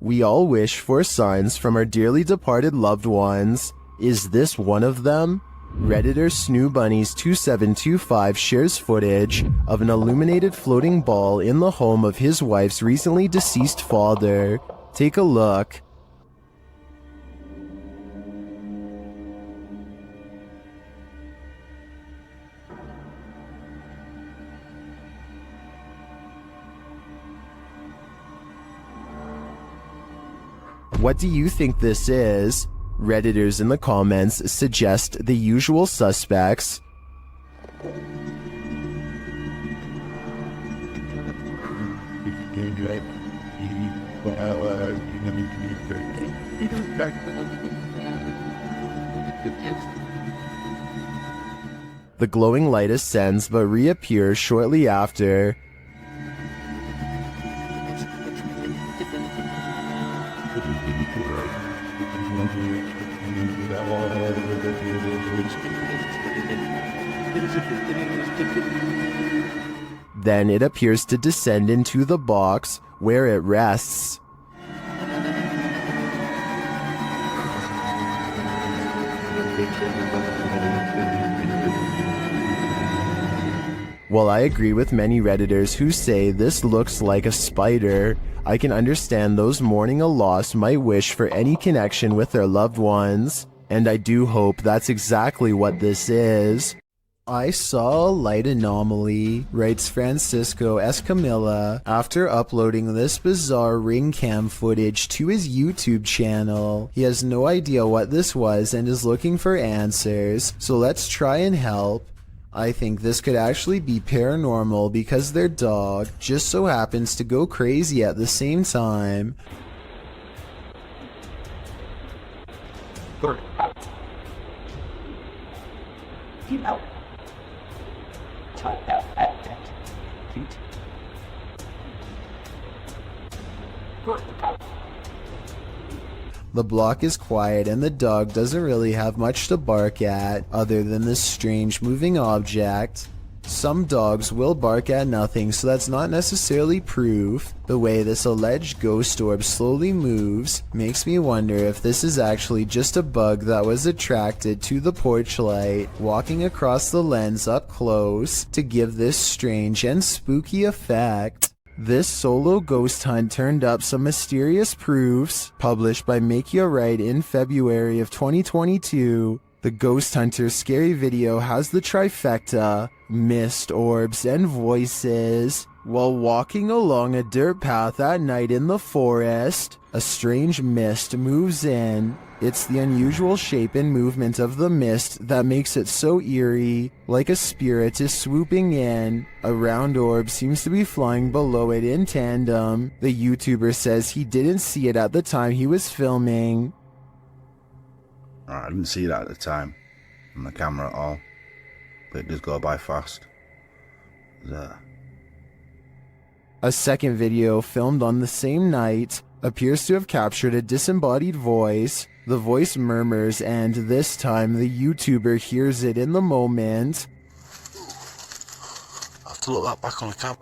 We all wish for signs from our dearly departed loved ones. Is this one of them? Redditor SnooBunnies2725 shares footage of an illuminated floating ball in the home of his wife's recently deceased father. Take a look. What do you think this is? Redditors in the comments suggest the usual suspects. The glowing light ascends but reappears shortly after. Then it appears to descend into the box, where it rests. While I agree with many Redditors who say this looks like a spider, I can understand those mourning a loss might wish for any connection with their loved ones, and I do hope that's exactly what this is. I saw a light anomaly, writes Francisco Escamilla, after uploading this bizarre ring cam footage to his YouTube channel. He has no idea what this was and is looking for answers, so let's try and help. I think this could actually be paranormal because their dog just so happens to go crazy at the same time. The block is quiet and the dog doesn't really have much to bark at other than this strange moving object. Some dogs will bark at nothing, so that's not necessarily proof. The way this alleged ghost orb slowly moves makes me wonder if this is actually just a bug that was attracted to the porch light, walking across the lens up close to give this strange and spooky effect. This solo ghost hunt turned up some mysterious proofs, published by Macleod in February of 2022. The Ghost Hunter's scary video has the trifecta, mist, orbs, and voices. While walking along a dirt path at night in the forest, a strange mist moves in. It's the unusual shape and movement of the mist that makes it so eerie, like a spirit is swooping in. A round orb seems to be flying below it in tandem. The YouTuber says he didn't see it at the time he was filming. I didn't see that at the time on the camera at all, but it does go by fast. A second video filmed on the same night appears to have captured a disembodied voice. The voice murmurs, and this time the YouTuber hears it in the moment. I have to look that back on the camera.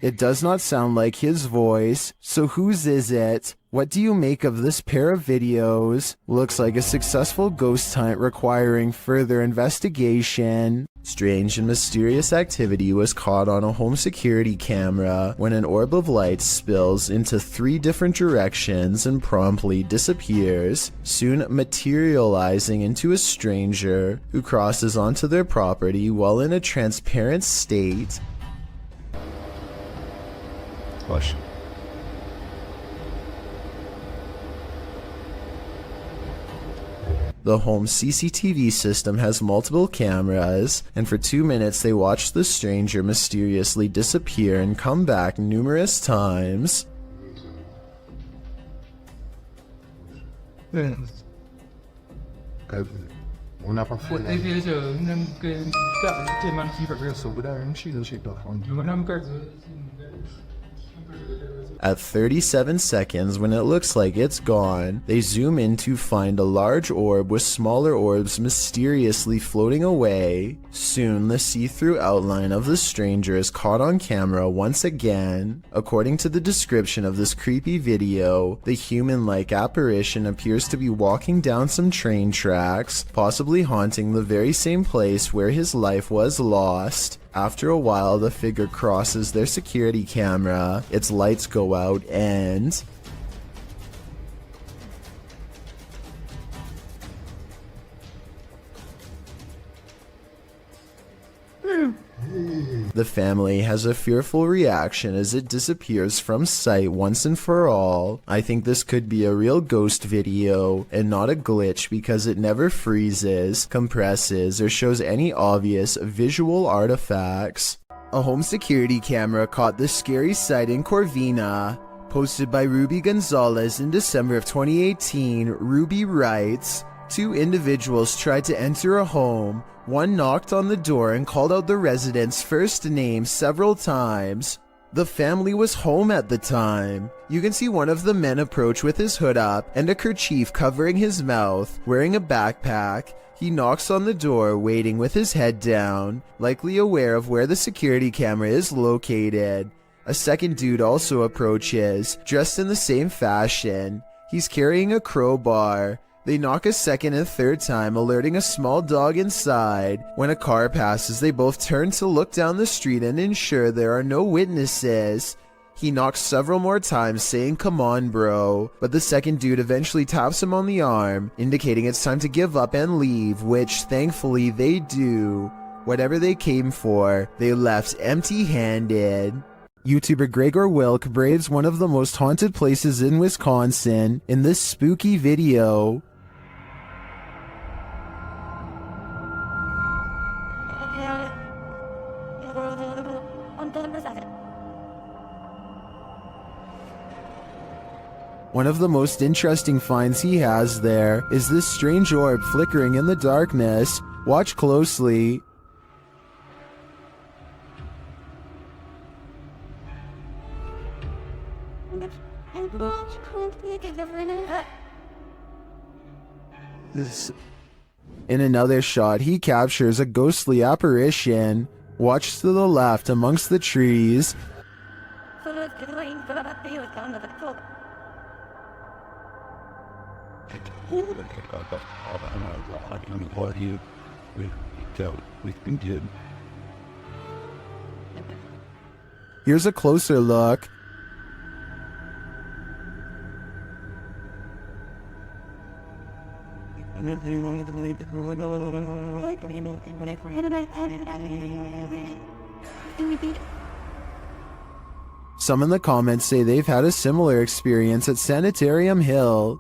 It does not sound like his voice, so whose is it? What do you make of this pair of videos? Looks like a successful ghost hunt requiring further investigation. Strange and mysterious activity was caught on a home security camera when an orb of light spills into 3 different directions and promptly disappears, soon materializing into a stranger who crosses onto their property while in a transparent state. Push. The home CCTV system has multiple cameras, and for 2 minutes they watch the stranger mysteriously disappear and come back numerous times. At 37 seconds, when it looks like it's gone, they zoom in to find a large orb with smaller orbs mysteriously floating away. Soon, the see-through outline of the stranger is caught on camera once again. According to the description of this creepy video, the human-like apparition appears to be walking down some train tracks, possibly haunting the very same place where his life was lost. After a while, the figure crosses their security camera, its lights go out, and the family has a fearful reaction as it disappears from sight once and for all. I think this could be a real ghost video and not a glitch because it never freezes, compresses, or shows any obvious visual artifacts. A home security camera caught this scary sight in Corvina. Posted by Ruby Gonzalez in December of 2018, Ruby writes, "Two individuals tried to enter a home. One knocked on the door and called out the resident's first name several times. The family was home at the time. You can see one of the men approach with his hood up and a kerchief covering his mouth, wearing a backpack. He knocks on the door, waiting with his head down, likely aware of where the security camera is located. A second dude also approaches, dressed in the same fashion. He's carrying a crowbar. They knock a second and third time, alerting a small dog inside. When a car passes, they both turn to look down the street and ensure there are no witnesses. He knocks several more times, saying, 'Come on, bro.' But the second dude eventually taps him on the arm, indicating it's time to give up and leave, which thankfully they do. Whatever they came for, they left empty-handed." YouTuber Gregor Wilk braves one of the most haunted places in Wisconsin in this spooky video. One of the most interesting finds he has there is this strange orb flickering in the darkness. Watch closely. In another shot, he captures a ghostly apparition. Watch to the left amongst the trees. Here's a closer look. Some in the comments say they've had a similar experience at Sanitarium Hill.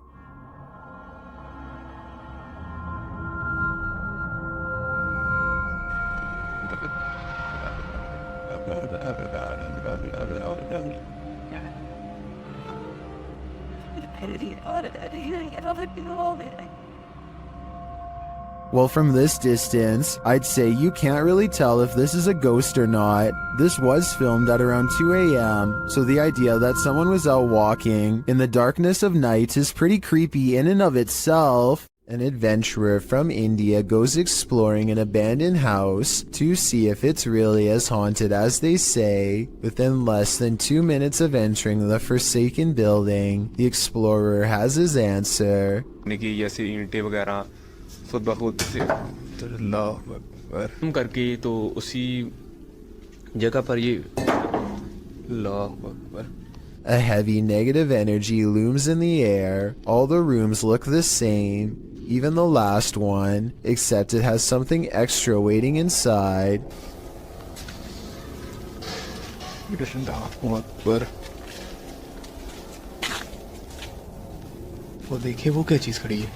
Well, from this distance, I'd say you can't really tell if this is a ghost or not. This was filmed at around 2 a.m., so the idea that someone was out walking in the darkness of night is pretty creepy in and of itself. An adventurer from India goes exploring an abandoned house to see if it's really as haunted as they say. Within less than 2 minutes of entering the forsaken building, the explorer has his answer. करके तो उसी जगह पर ये A heavy negative energy looms in the air. All the rooms look the same, even the last one, except it has something extra waiting inside. वो देखिए वो क्या चीज खड़ी है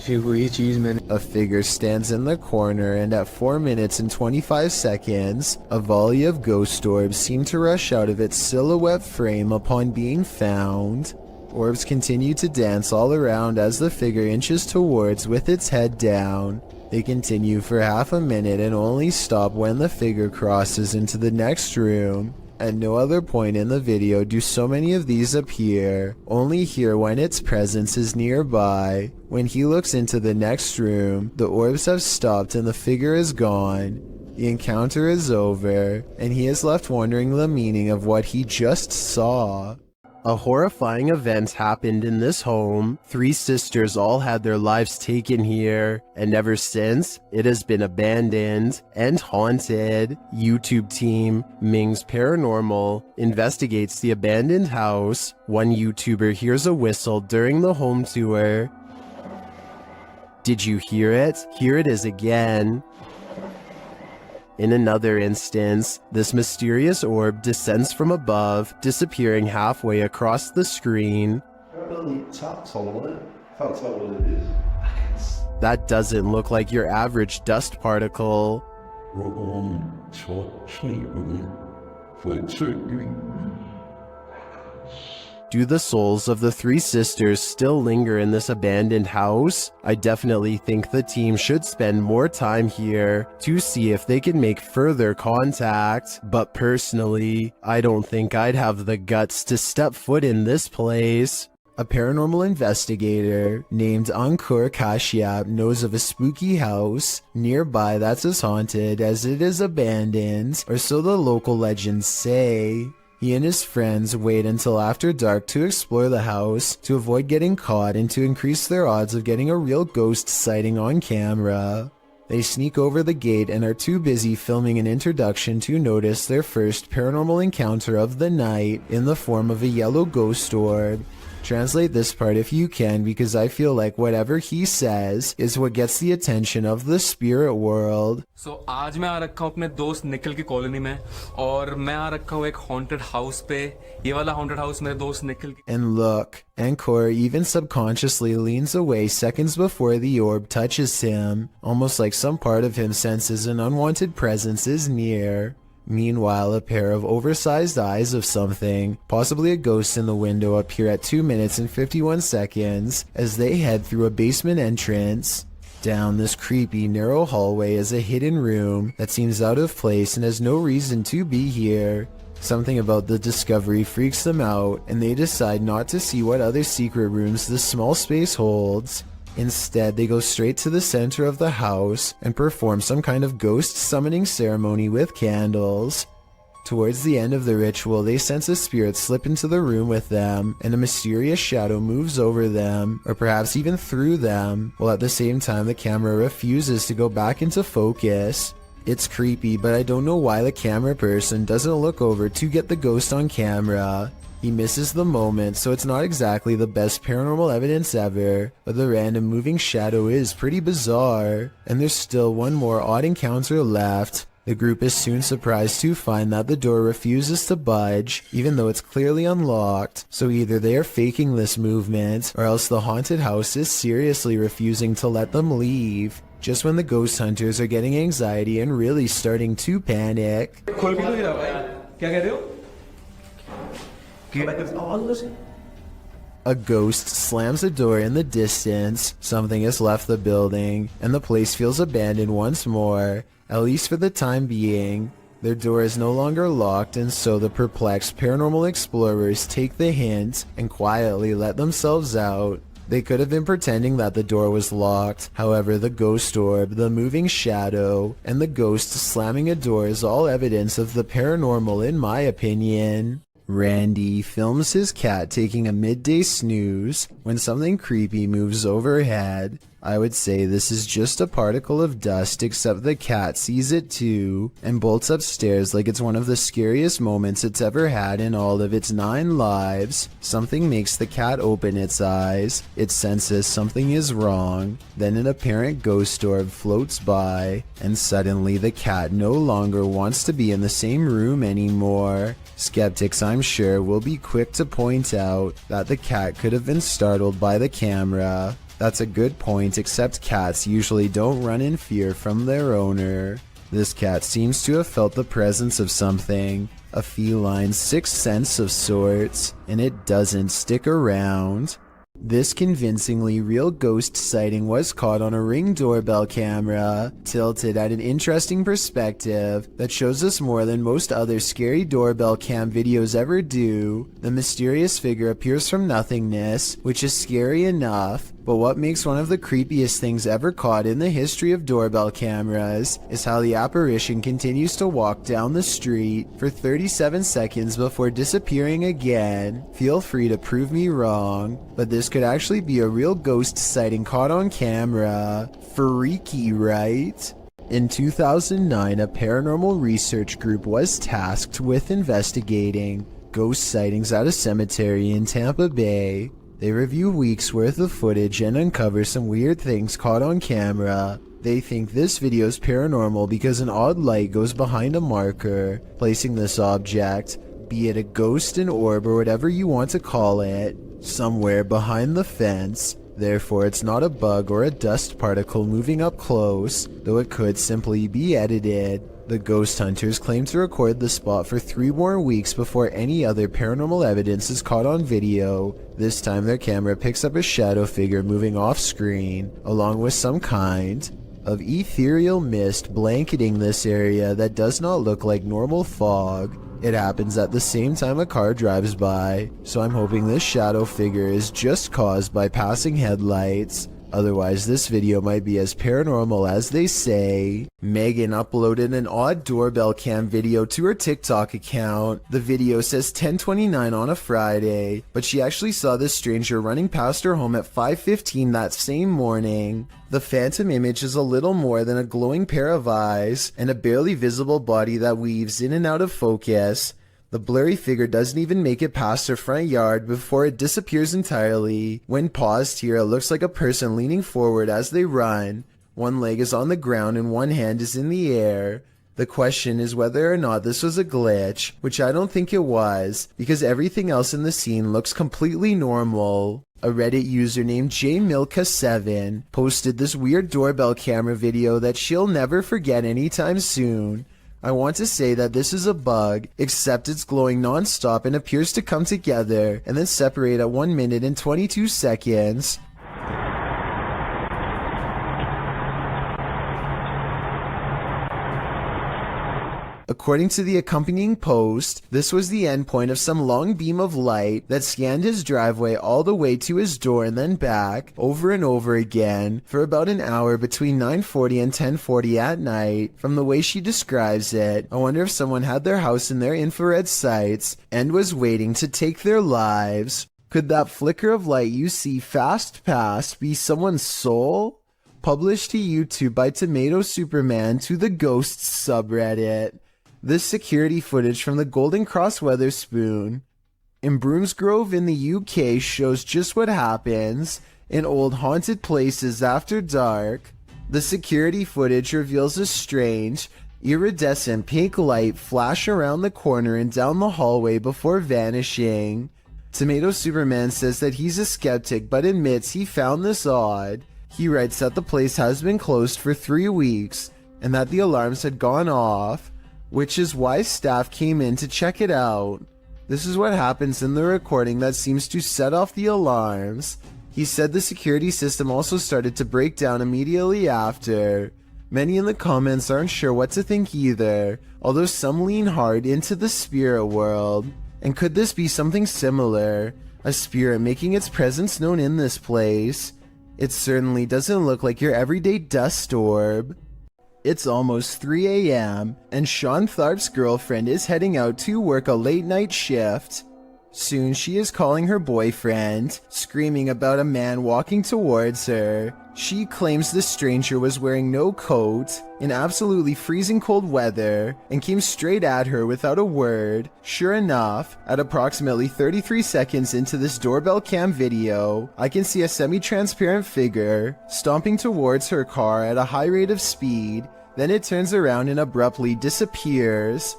A figure stands in the corner, and at 4 minutes and 25 seconds, a volley of ghost orbs seem to rush out of its silhouette frame upon being found. Orbs continue to dance all around as the figure inches towards with its head down. They continue for half a minute and only stop when the figure crosses into the next room. At no other point in the video do so many of these appear, only here when its presence is nearby. When he looks into the next room, the orbs have stopped and the figure is gone. The encounter is over, and he is left wondering the meaning of what he just saw. A horrifying event happened in this home. 3 sisters all had their lives taken here, and ever since, it has been abandoned and haunted. YouTube team Ming's Paranormal investigates the abandoned house. One YouTuber hears a whistle during the home tour. Did you hear it? Here it is again. In another instance, this mysterious orb descends from above, disappearing halfway across the screen. That doesn't look like your average dust particle. Do the souls of the 3 sisters still linger in this abandoned house? I definitely think the team should spend more time here to see if they can make further contact, but personally, I don't think I'd have the guts to step foot in this place. A paranormal investigator named Ankur Kashyap knows of a spooky house nearby that's as haunted as it is abandoned, or so the local legends say. He and his friends wait until after dark to explore the house to avoid getting caught and to increase their odds of getting a real ghost sighting on camera. They sneak over the gate and are too busy filming an introduction to notice their first paranormal encounter of the night in the form of a yellow ghost orb. Translate this part if you can, because I feel like whatever he says is what gets the attention of the spirit world. So आज मैं आ रखा हूँ अपने दोस्त निखिल की colony में और मैं आ रखा हूँ एक haunted house पे. ये वाला haunted house मेरे दोस्त निखिल की. And look, Ankor even subconsciously leans away seconds before the orb touches him, almost like some part of him senses an unwanted presence is near. Meanwhile, a pair of oversized eyes of something, possibly a ghost in the window, appear at 2 minutes and 51 seconds as they head through a basement entrance. Down this creepy, narrow hallway is a hidden room that seems out of place and has no reason to be here. Something about the discovery freaks them out, and they decide not to see what other secret rooms this small space holds. Instead, they go straight to the center of the house and perform some kind of ghost summoning ceremony with candles. Towards the end of the ritual, they sense a spirit slip into the room with them, and a mysterious shadow moves over them, or perhaps even through them, while at the same time the camera refuses to go back into focus. It's creepy, but I don't know why the camera person doesn't look over to get the ghost on camera. He misses the moment, so it's not exactly the best paranormal evidence ever, but the random moving shadow is pretty bizarre. And there's still one more odd encounter left. The group is soon surprised to find that the door refuses to budge, even though it's clearly unlocked. So either they are faking this movement, or else the haunted house is seriously refusing to let them leave. Just when the ghost hunters are getting anxiety and really starting to panic. A ghost slams a door in the distance, something has left the building, and the place feels abandoned once more, at least for the time being. Their door is no longer locked, and so the perplexed paranormal explorers take the hint and quietly let themselves out. They could have been pretending that the door was locked. However, the ghost orb, the moving shadow, and the ghost slamming a door is all evidence of the paranormal in my opinion. Randy films his cat taking a midday snooze when something creepy moves overhead. I would say this is just a particle of dust, except the cat sees it too and bolts upstairs like it's one of the scariest moments it's ever had in all of its 9 lives. Something makes the cat open its eyes. It senses something is wrong. Then an apparent ghost orb floats by, and suddenly the cat no longer wants to be in the same room anymore. Skeptics, I'm sure, will be quick to point out that the cat could have been startled by the camera. That's a good point, except cats usually don't run in fear from their owner. This cat seems to have felt the presence of something, a feline sixth sense of sorts, and it doesn't stick around. This convincingly real ghost sighting was caught on a Ring doorbell camera, tilted at an interesting perspective that shows us more than most other scary doorbell cam videos ever do. The mysterious figure appears from nothingness, which is scary enough, but what makes one of the creepiest things ever caught in the history of doorbell cameras is how the apparition continues to walk down the street for 37 seconds before disappearing again. Feel free to prove me wrong, but this could actually be a real ghost sighting caught on camera. Freaky, right? In 2009, a paranormal research group was tasked with investigating ghost sightings at a cemetery in Tampa Bay. They review weeks worth of footage and uncover some weird things caught on camera. They think this video is paranormal because an odd light goes behind a marker, placing this object, be it a ghost, an orb, or whatever you want to call it, somewhere behind the fence. Therefore, it's not a bug or a dust particle moving up close, though it could simply be edited. The ghost hunters claim to record the spot for 3 more weeks before any other paranormal evidence is caught on video. This time their camera picks up a shadow figure moving off screen, along with some kind of ethereal mist blanketing this area that does not look like normal fog. It happens at the same time a car drives by, so I'm hoping this shadow figure is just caused by passing headlights. Otherwise, this video might be as paranormal as they say. Megan uploaded an odd doorbell cam video to her TikTok account. The video says 10:29 on a Friday, but she actually saw this stranger running past her home at 5:15 that same morning. The phantom image is a little more than a glowing pair of eyes and a barely visible body that weaves in and out of focus. The blurry figure doesn't even make it past her front yard before it disappears entirely. When paused here, it looks like a person leaning forward as they run. One leg is on the ground and one hand is in the air. The question is whether or not this was a glitch, which I don't think it was, because everything else in the scene looks completely normal. A Reddit user named jmilka7 posted this weird doorbell camera video that she'll never forget anytime soon. I want to say that this is a bug, except it's glowing non-stop and appears to come together and then separate at 1 minute and 22 seconds. According to the accompanying post, this was the endpoint of some long beam of light that scanned his driveway all the way to his door and then back, over and over again, for about an hour between 9:40 and 10:40 at night. From the way she describes it, I wonder if someone had their house in their infrared sights and was waiting to take their lives. Could that flicker of light you see fast past be someone's soul? Published to YouTube by Tomato Superman to the Ghosts subreddit. This security footage from the Golden Cross Weatherspoon in Broomsgrove in the UK shows just what happens in old haunted places after dark. The security footage reveals a strange, iridescent pink light flash around the corner and down the hallway before vanishing. Tomato Superman says that he's a skeptic but admits he found this odd. He writes that the place has been closed for 3 weeks and that the alarms had gone off, which is why staff came in to check it out. This is what happens in the recording that seems to set off the alarms. He said the security system also started to break down immediately after. Many in the comments aren't sure what to think either, although some lean hard into the spirit world. And could this be something similar? A spirit making its presence known in this place? It certainly doesn't look like your everyday dust orb. It's almost 3 a.m. and Sean Tharp's girlfriend is heading out to work a late night shift. Soon she is calling her boyfriend, screaming about a man walking towards her. She claims the stranger was wearing no coat in absolutely freezing cold weather and came straight at her without a word. Sure enough, at approximately 33 seconds into this doorbell cam video, I can see a semi-transparent figure stomping towards her car at a high rate of speed. Then it turns around and abruptly disappears.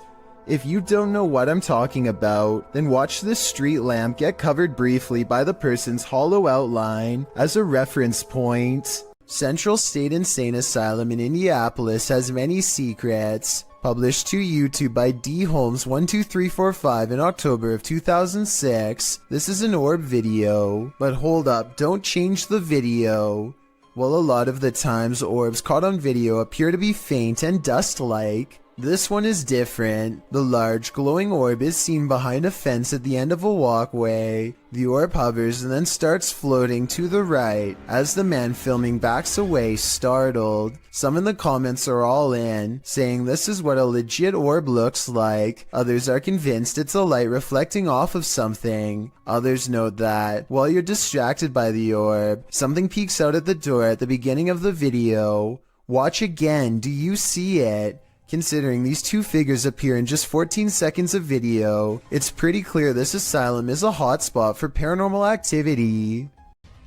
If you don't know what I'm talking about, then watch this street lamp get covered briefly by the person's hollow outline as a reference point. Central State Insane Asylum in Indianapolis has many secrets. Published to YouTube by dholmes12345 in October of 2006. This is an orb video. But hold up, don't change the video. Well, a lot of the times orbs caught on video appear to be faint and dust-like. This one is different. The large glowing orb is seen behind a fence at the end of a walkway. The orb hovers and then starts floating to the right as the man filming backs away, startled. Some in the comments are all in, saying this is what a legit orb looks like. Others are convinced it's a light reflecting off of something. Others note that, while you're distracted by the orb, something peeks out at the door at the beginning of the video. Watch again, do you see it? Considering these two figures appear in just 14 seconds of video, it's pretty clear this asylum is a hotspot for paranormal activity.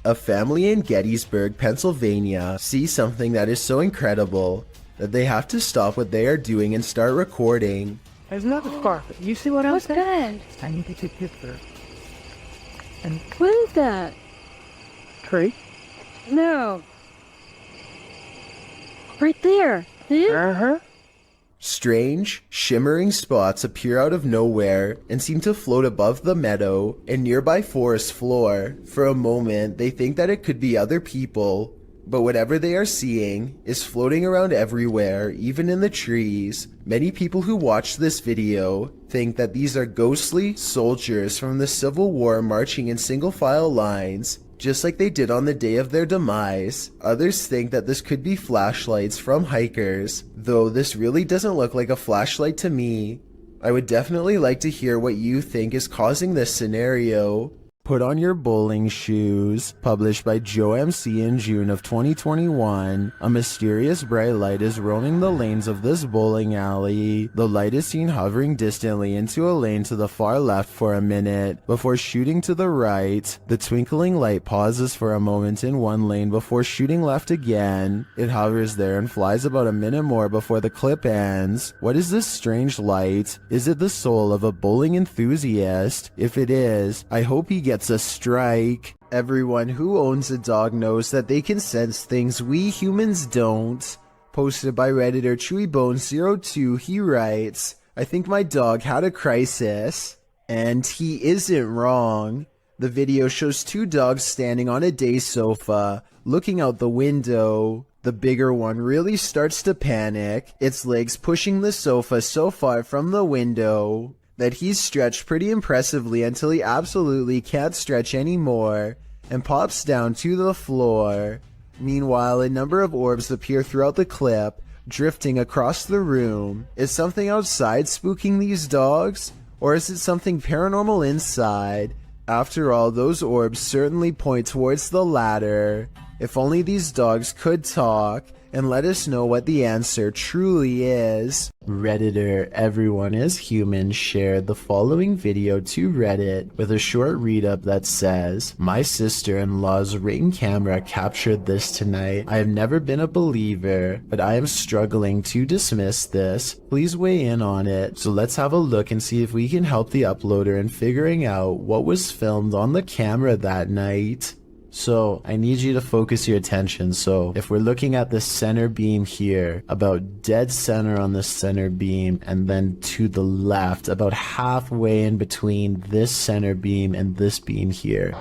A family in Gettysburg, Pennsylvania sees something that is so incredible that they have to stop what they are doing and start recording. There's another scarf. You see what else? What's that? I need to take a picture. And What is that? tree. No. Right there. See? Uh-huh. Strange, shimmering spots appear out of nowhere and seem to float above the meadow and nearby forest floor. For a moment, they think that it could be other people, but whatever they are seeing is floating around everywhere, even in the trees. Many people who watch this video think that these are ghostly soldiers from the Civil War marching in single file lines, just like they did on the day of their demise. Others think that this could be flashlights from hikers, though this really doesn't look like a flashlight to me. I would definitely like to hear what you think is causing this scenario. Put on your bowling shoes. Published by Joe MC in June of 2021. A mysterious bright light is roaming the lanes of this bowling alley. The light is seen hovering distantly into a lane to the far left for a minute before shooting to the right. The twinkling light pauses for a moment in one lane before shooting left again. It hovers there and flies about a minute more before the clip ends. What is this strange light? Is it the soul of a bowling enthusiast? If it is, I hope he gets a strike. Everyone who owns a dog knows that they can sense things we humans don't. Posted by Redditor ChewyBone02, he writes, I think my dog had a crisis. And he isn't wrong. The video shows two dogs standing on a day sofa, looking out the window. The bigger one really starts to panic, its legs pushing the sofa so far from the window that he's stretched pretty impressively until he absolutely can't stretch anymore and pops down to the floor. Meanwhile, a number of orbs appear throughout the clip, drifting across the room. Is something outside spooking these dogs? Or is it something paranormal inside? After all, those orbs certainly point towards the latter. If only these dogs could talk and let us know what the answer truly is. Redditor Everyone is Human shared the following video to Reddit with a short read-up that says, my sister-in-law's Ring camera captured this tonight. I have never been a believer, but I am struggling to dismiss this. Please weigh in on it. So let's have a look and see if we can help the uploader in figuring out what was filmed on the camera that night. So I need you to focus your attention. So if we're looking at the center beam here, about dead center on the center beam, and then to the left, about halfway in between this center beam and this beam here,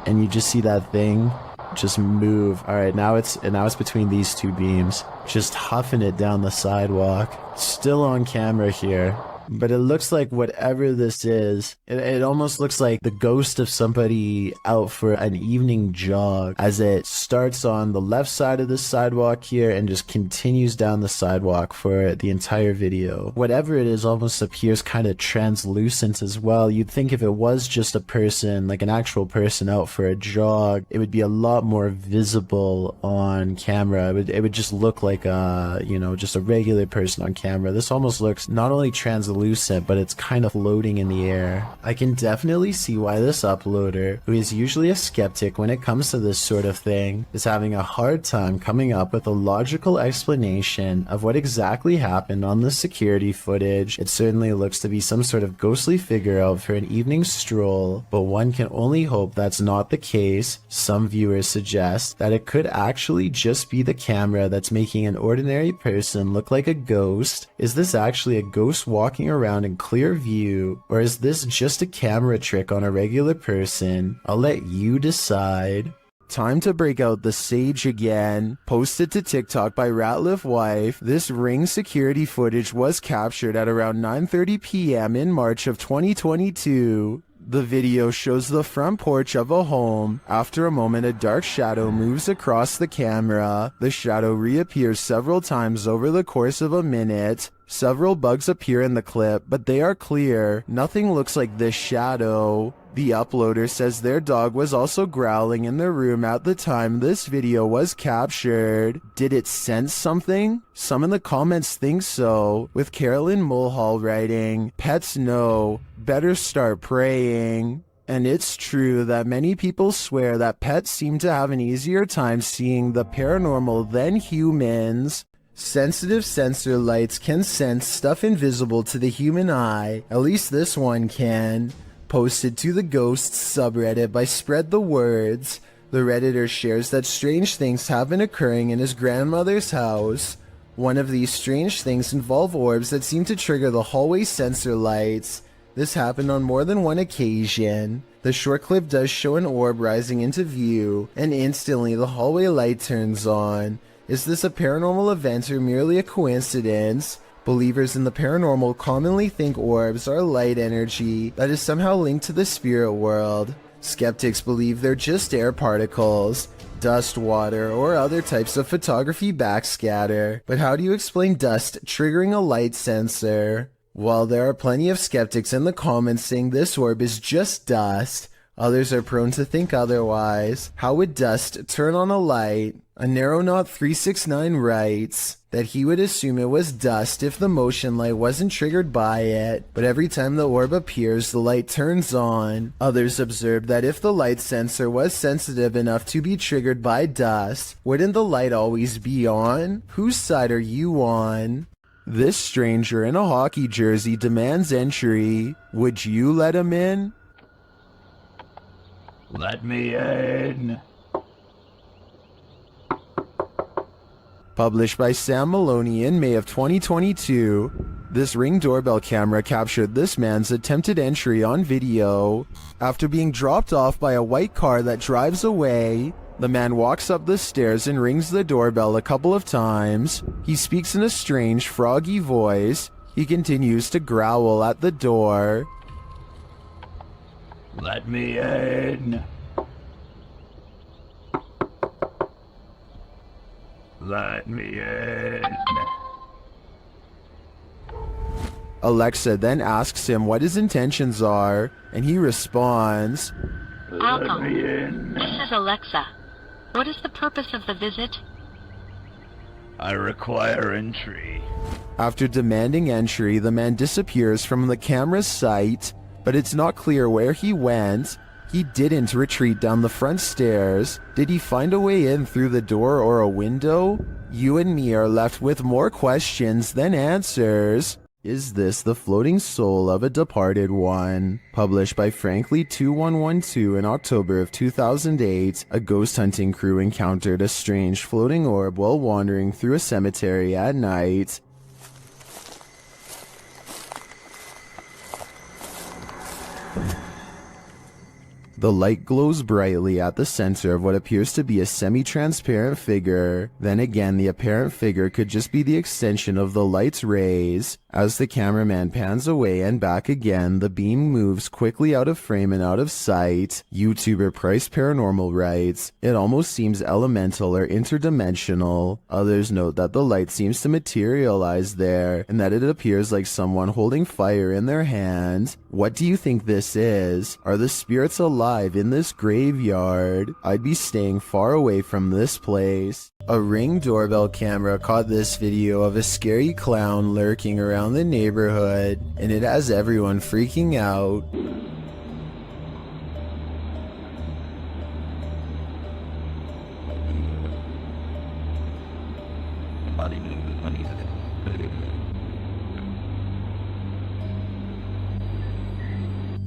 and you just see that thing just move. All right, now it's between these two beams, just huffing it down the sidewalk. Still on camera here. But it looks like whatever this is, it almost looks like the ghost of somebody out for an evening jog, as it starts on the left side of the sidewalk here and just continues down the sidewalk for the entire video. Whatever it is almost appears kind of translucent as well. You'd think if it was just a person, like an actual person out for a jog, it would be a lot more visible on camera. It would just look like a, just a regular person on camera. This almost looks not only translucent, translucent, but it's kind of floating in the air. I can definitely see why this uploader, who is usually a skeptic when it comes to this sort of thing, is having a hard time coming up with a logical explanation of what exactly happened on the security footage. It certainly looks to be some sort of ghostly figure out for an evening stroll, but one can only hope that's not the case. Some viewers suggest that it could actually just be the camera that's making an ordinary person look like a ghost. Is this actually a ghost walking around in clear view, or is this just a camera trick on a regular person? I'll let you decide. Time to break out the sage again. Posted to TikTok by Ratliff Wife, this ring security footage was captured at around 9:30 p.m. in March of 2022. The video shows the front porch of a home. After a moment, a dark shadow moves across the camera. The shadow reappears several times over the course of a minute. Several bugs appear in the clip, but they are clear. Nothing looks like this shadow. The uploader says their dog was also growling in the room at the time this video was captured. Did it sense something? Some in the comments think so, with Carolyn Mulhall writing, "Pets know, better start praying." And it's true that many people swear that pets seem to have an easier time seeing the paranormal than humans. Sensitive sensor lights can sense stuff invisible to the human eye. At least this one can. Posted to the Ghosts subreddit by Spread the Words, the redditor shares that strange things have been occurring in his grandmother's house. One of these strange things involve orbs that seem to trigger the hallway sensor lights. This happened on more than one occasion. The short clip does show an orb rising into view, and instantly the hallway light turns on. Is this a paranormal event or merely a coincidence? Believers in the paranormal commonly think orbs are light energy that is somehow linked to the spirit world. Skeptics believe they're just air particles, dust, water, or other types of photography backscatter. But how do you explain dust triggering a light sensor? While there are plenty of skeptics in the comments saying this orb is just dust, others are prone to think otherwise. How would dust turn on a light? Narrow369 writes that he would assume it was dust if the motion light wasn't triggered by it, but every time the orb appears, the light turns on. Others observed that if the light sensor was sensitive enough to be triggered by dust, wouldn't the light always be on? Whose side are you on? This stranger in a hockey jersey demands entry. Would you let him in? Let me in. Published by Sam Maloney in May of 2022, this Ring doorbell camera captured this man's attempted entry on video. After being dropped off by a white car that drives away, the man walks up the stairs and rings the doorbell a couple of times. He speaks in a strange, froggy voice. He continues to growl at the door. Let me in. Let me in. Alexa then asks him what his intentions are, and he responds, Welcome. Let me in. This is Alexa. What is the purpose of the visit? I require entry. After demanding entry, the man disappears from the camera's sight, but it's not clear where he went. He didn't retreat down the front stairs. Did he find a way in through the door or a window? You and me are left with more questions than answers. Is this the floating soul of a departed one? Published by Frankly2112 in October of 2008, a ghost hunting crew encountered a strange floating orb while wandering through a cemetery at night. The light glows brightly at the center of what appears to be a semi-transparent figure. Then again, the apparent figure could just be the extension of the light's rays. As the cameraman pans away and back again, the beam moves quickly out of frame and out of sight. YouTuber Price Paranormal writes, "It almost seems elemental or interdimensional." Others note that the light seems to materialize there, and that it appears like someone holding fire in their hand. What do you think this is? Are the spirits alive? alive in this graveyard. I'd be staying far away from this place. A Ring doorbell camera caught this video of a scary clown lurking around the neighborhood, and it has everyone freaking out.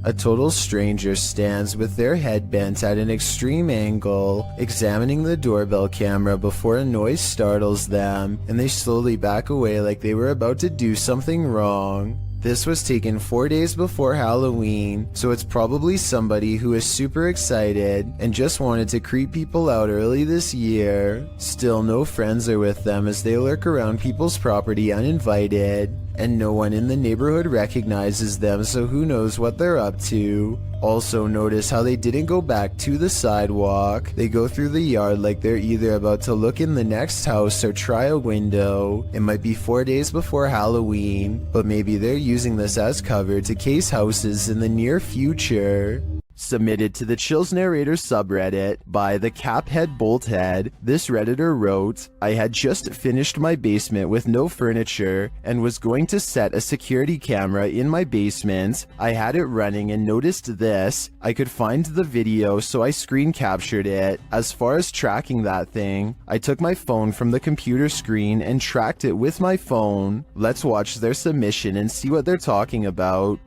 A total stranger stands with their head bent at an extreme angle, examining the doorbell camera before a noise startles them, and they slowly back away like they were about to do something wrong. This was taken 4 days before Halloween, so it's probably somebody who is super excited and just wanted to creep people out early this year. Still, no friends are with them as they lurk around people's property uninvited, and no one in the neighborhood recognizes them, so who knows what they're up to. Also, notice how they didn't go back to the sidewalk. They go through the yard like they're either about to look in the next house or try a window. It might be 4 days before Halloween, but maybe they're using this as cover to case houses in the near future. Submitted to the Chills Narrator subreddit by the Caphead Bolthead, this redditor wrote, I had just finished my basement with no furniture and was going to set a security camera in my basement. I had it running and noticed this. I could find the video, so I screen captured it. As far as tracking that thing, I took my phone from the computer screen and tracked it with my phone. Let's watch their submission and see what they're talking about.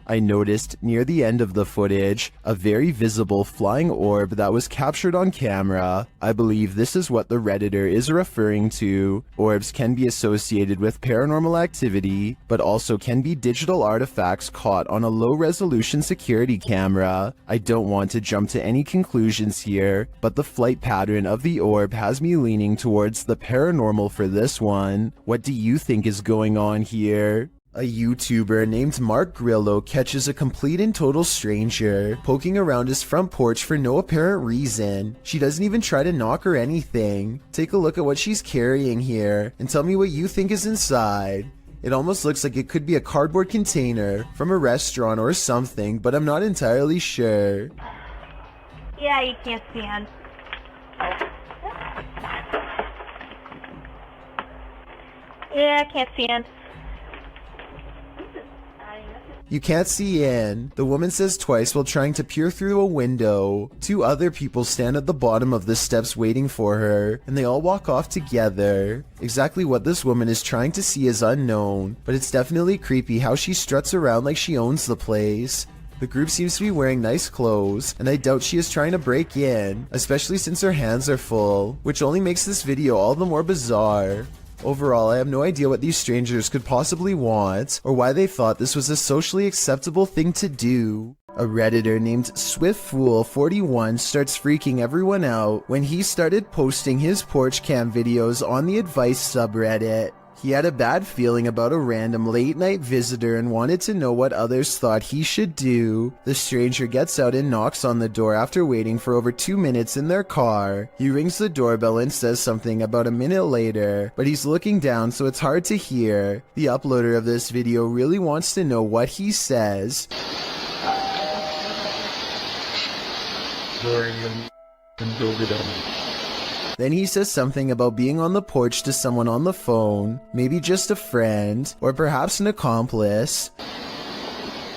I noticed near the end of the footage a very visible flying orb that was captured on camera. I believe this is what the Redditor is referring to. Orbs can be associated with paranormal activity, but also can be digital artifacts caught on a low-resolution security camera. I don't want to jump to any conclusions here, but the flight pattern of the orb has me leaning towards the paranormal for this one. What do you think is going on here? A YouTuber named Mark Grillo catches a complete and total stranger poking around his front porch for no apparent reason. She doesn't even try to knock or anything. Take a look at what she's carrying here and tell me what you think is inside. It almost looks like it could be a cardboard container from a restaurant or something, but I'm not entirely sure. Yeah, you can't stand. Yeah, I can't stand. You can't see in, the woman says twice while trying to peer through a window. Two other people stand at the bottom of the steps waiting for her, and they all walk off together. Exactly what this woman is trying to see is unknown, but it's definitely creepy how she struts around like she owns the place. The group seems to be wearing nice clothes, and I doubt she is trying to break in, especially since her hands are full, which only makes this video all the more bizarre. Overall, I have no idea what these strangers could possibly want, or why they thought this was a socially acceptable thing to do. A Redditor named SwiftFool41 starts freaking everyone out when he started posting his porch cam videos on the advice subreddit. He had a bad feeling about a random late night visitor and wanted to know what others thought he should do. The stranger gets out and knocks on the door after waiting for over 2 minutes in their car. He rings the doorbell and says something about a minute later, but he's looking down so it's hard to hear. The uploader of this video really wants to know what he says. Then he says something about being on the porch to someone on the phone, maybe just a friend, or perhaps an accomplice.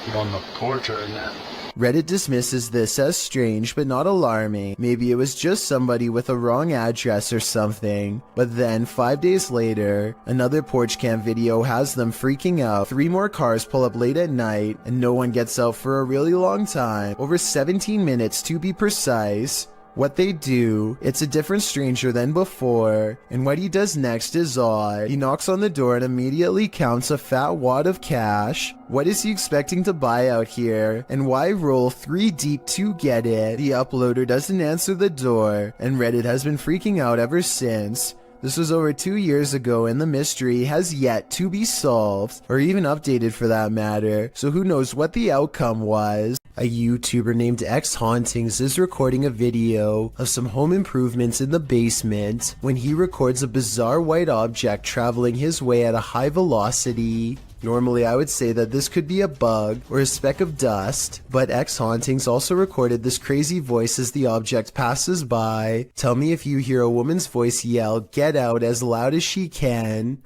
You're on the porch right now. Reddit dismisses this as strange but not alarming. Maybe it was just somebody with a wrong address or something. But then, 5 days later, another porch cam video has them freaking out. 3 more cars pull up late at night, and no one gets out for a really long time, over 17 minutes to be precise. What they do, it's a different stranger than before, and what he does next is odd. He knocks on the door and immediately counts a fat wad of cash. What is he expecting to buy out here, and why roll 3 deep to get it? The uploader doesn't answer the door, and Reddit has been freaking out ever since. This was over 2 years ago and the mystery has yet to be solved, or even updated for that matter, so who knows what the outcome was. A YouTuber named X Hauntings is recording a video of some home improvements in the basement when he records a bizarre white object traveling his way at a high velocity. Normally I would say that this could be a bug or a speck of dust, but X Hauntings also recorded this crazy voice as the object passes by. Tell me if you hear a woman's voice yell, "Get out," as loud as she can.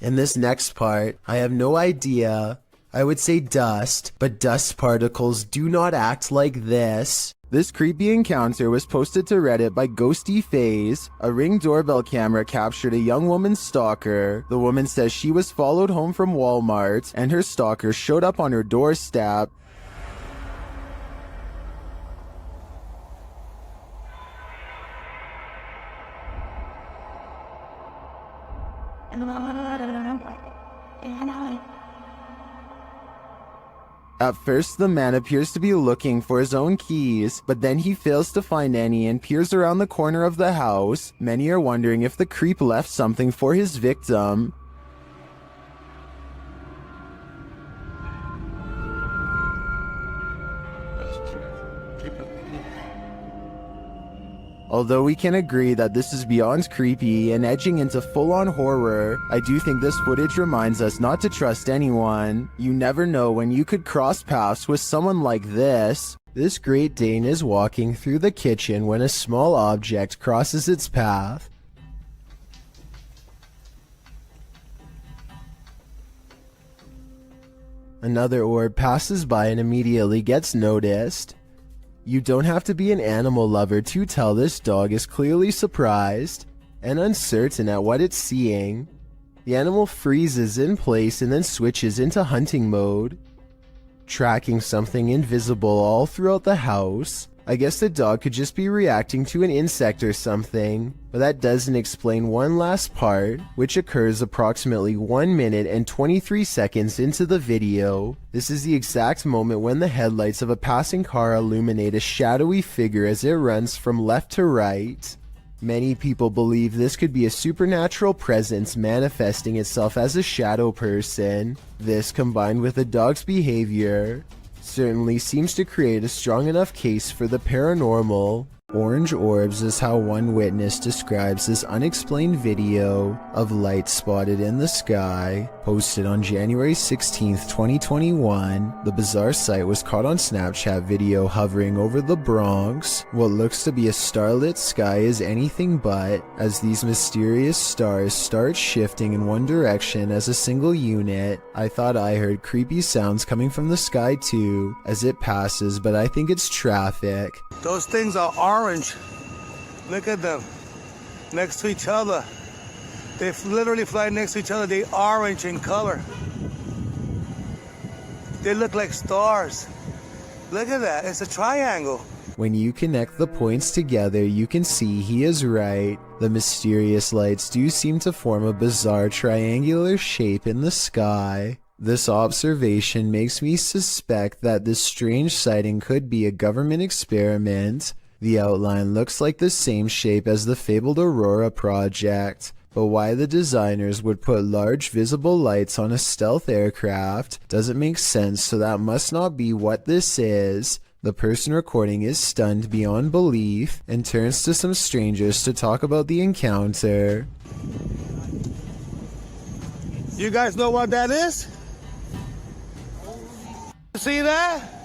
In this next part, I have no idea. I would say dust, but dust particles do not act like this. This creepy encounter was posted to Reddit by Ghosty Phase. A Ring doorbell camera captured a young woman's stalker. The woman says she was followed home from Walmart, and her stalker showed up on her doorstep. At first, the man appears to be looking for his own keys, but then he fails to find any and peers around the corner of the house. Many are wondering if the creep left something for his victim. Although we can agree that this is beyond creepy and edging into full-on horror, I do think this footage reminds us not to trust anyone. You never know when you could cross paths with someone like this. This Great Dane is walking through the kitchen when a small object crosses its path. Another orb passes by and immediately gets noticed. You don't have to be an animal lover to tell this dog is clearly surprised and uncertain at what it's seeing. The animal freezes in place and then switches into hunting mode, tracking something invisible all throughout the house. I guess the dog could just be reacting to an insect or something, but that doesn't explain one last part, which occurs approximately 1 minute and 23 seconds into the video. This is the exact moment when the headlights of a passing car illuminate a shadowy figure as it runs from left to right. Many people believe this could be a supernatural presence manifesting itself as a shadow person. This, combined with the dog's behavior, certainly seems to create a strong enough case for the paranormal. Orange orbs is how one witness describes this unexplained video of light spotted in the sky. Posted on January 16th, 2021, the bizarre sight was caught on Snapchat video hovering over the Bronx. What looks to be a starlit sky is anything but, as these mysterious stars start shifting in one direction as a single unit. I thought I heard creepy sounds coming from the sky too, as it passes, but I think it's traffic. Those things are orange. Look at them. Next to each other. They literally fly next to each other. They orange in color. They look like stars. Look at that. It's a triangle. When you connect the points together, you can see he is right. The mysterious lights do seem to form a bizarre triangular shape in the sky. This observation makes me suspect that this strange sighting could be a government experiment. The outline looks like the same shape as the fabled Aurora project, but why the designers would put large visible lights on a stealth aircraft doesn't make sense, so that must not be what this is. The person recording is stunned beyond belief and turns to some strangers to talk about the encounter. You guys know what that is? See that?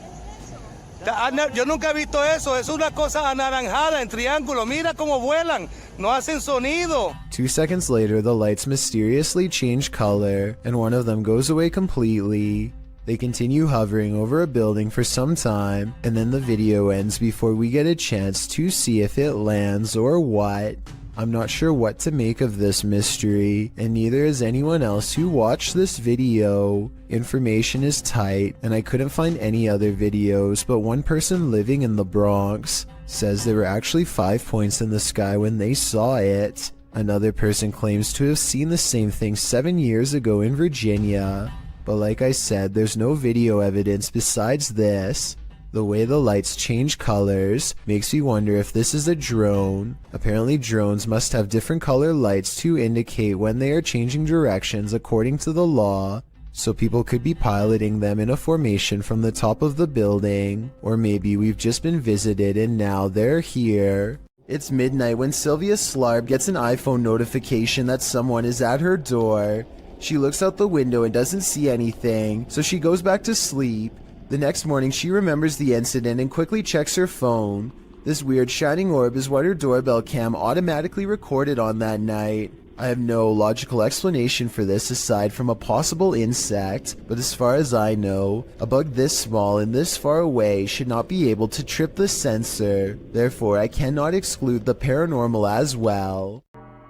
Yo nunca he visto eso. Es una cosa anaranjada en triángulo. Mira cómo vuelan. No hacen sonido. 2 seconds later, the lights mysteriously change color, and one of them goes away completely. They continue hovering over a building for some time, and then the video ends before we get a chance to see if it lands or what. I'm not sure what to make of this mystery, and neither is anyone else who watched this video. Information is tight, and I couldn't find any other videos, but one person living in the Bronx says there were actually 5 points in the sky when they saw it. Another person claims to have seen the same thing 7 years ago in Virginia, but like I said, there's no video evidence besides this. The way the lights change colors makes me wonder if this is a drone. Apparently drones must have different color lights to indicate when they are changing directions according to the law. so people could be piloting them in a formation from the top of the building, or maybe we've just been visited and now they're here. It's midnight when Sylvia Slarb gets an iPhone notification that someone is at her door. She looks out the window and doesn't see anything, so she goes back to sleep. The next morning she remembers the incident and quickly checks her phone. This weird shining orb is what her doorbell cam automatically recorded on that night. I have no logical explanation for this aside from a possible insect, but as far as I know, a bug this small and this far away should not be able to trip the sensor. Therefore, I cannot exclude the paranormal as well.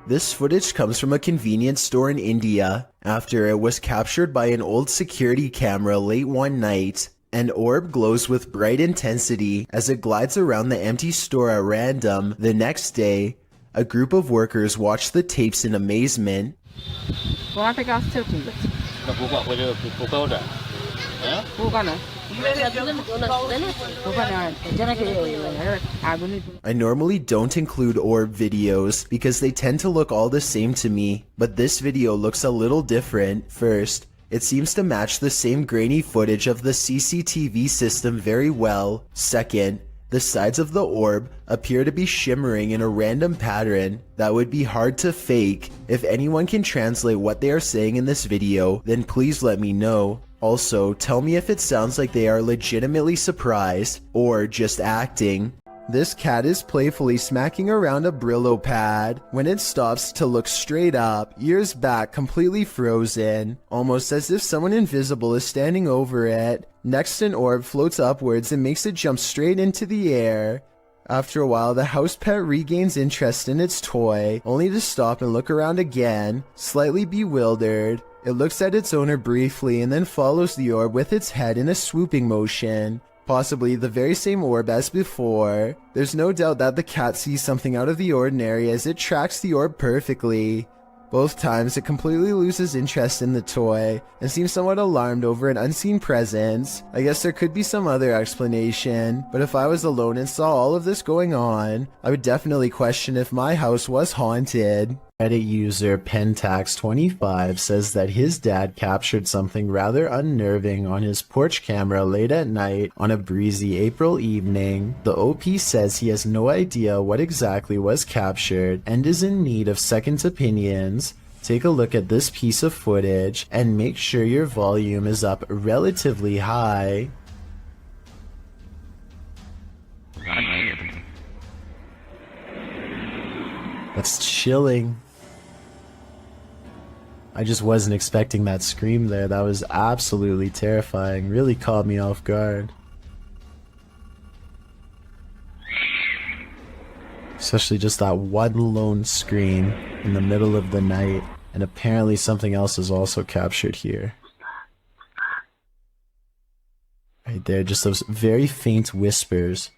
This footage comes from a convenience store in India after it was captured by an old security camera late one night. An orb glows with bright intensity as it glides around the empty store at random. The next day, a group of workers watch the tapes in amazement. I normally don't include orb videos because they tend to look all the same to me, but this video looks a little different. First, it seems to match the same grainy footage of the CCTV system very well. Second, the sides of the orb appear to be shimmering in a random pattern that would be hard to fake. If anyone can translate what they are saying in this video, then please let me know. Also, tell me if it sounds like they are legitimately surprised or just acting. This cat is playfully smacking around a Brillo pad when it stops to look straight up, ears back completely frozen, almost as if someone invisible is standing over it. Next, an orb floats upwards and makes it jump straight into the air. After a while, the house pet regains interest in its toy, only to stop and look around again, slightly bewildered. It looks at its owner briefly and then follows the orb with its head in a swooping motion. Possibly the very same orb as before. There's no doubt that the cat sees something out of the ordinary as it tracks the orb perfectly. Both times it completely loses interest in the toy and seems somewhat alarmed over an unseen presence. I guess there could be some other explanation, but if I was alone and saw all of this going on, I would definitely question if my house was haunted. Reddit user Pentax25 says that his dad captured something rather unnerving on his porch camera late at night on a breezy April evening. The OP says he has no idea what exactly was captured and is in need of second opinions. Take a look at this piece of footage and make sure your volume is up relatively high. That's chilling. I just wasn't expecting that scream there. That was absolutely terrifying. Really caught me off guard. Especially just that one lone scream in the middle of the night. And apparently something else is also captured here. Right there, just those very faint whispers.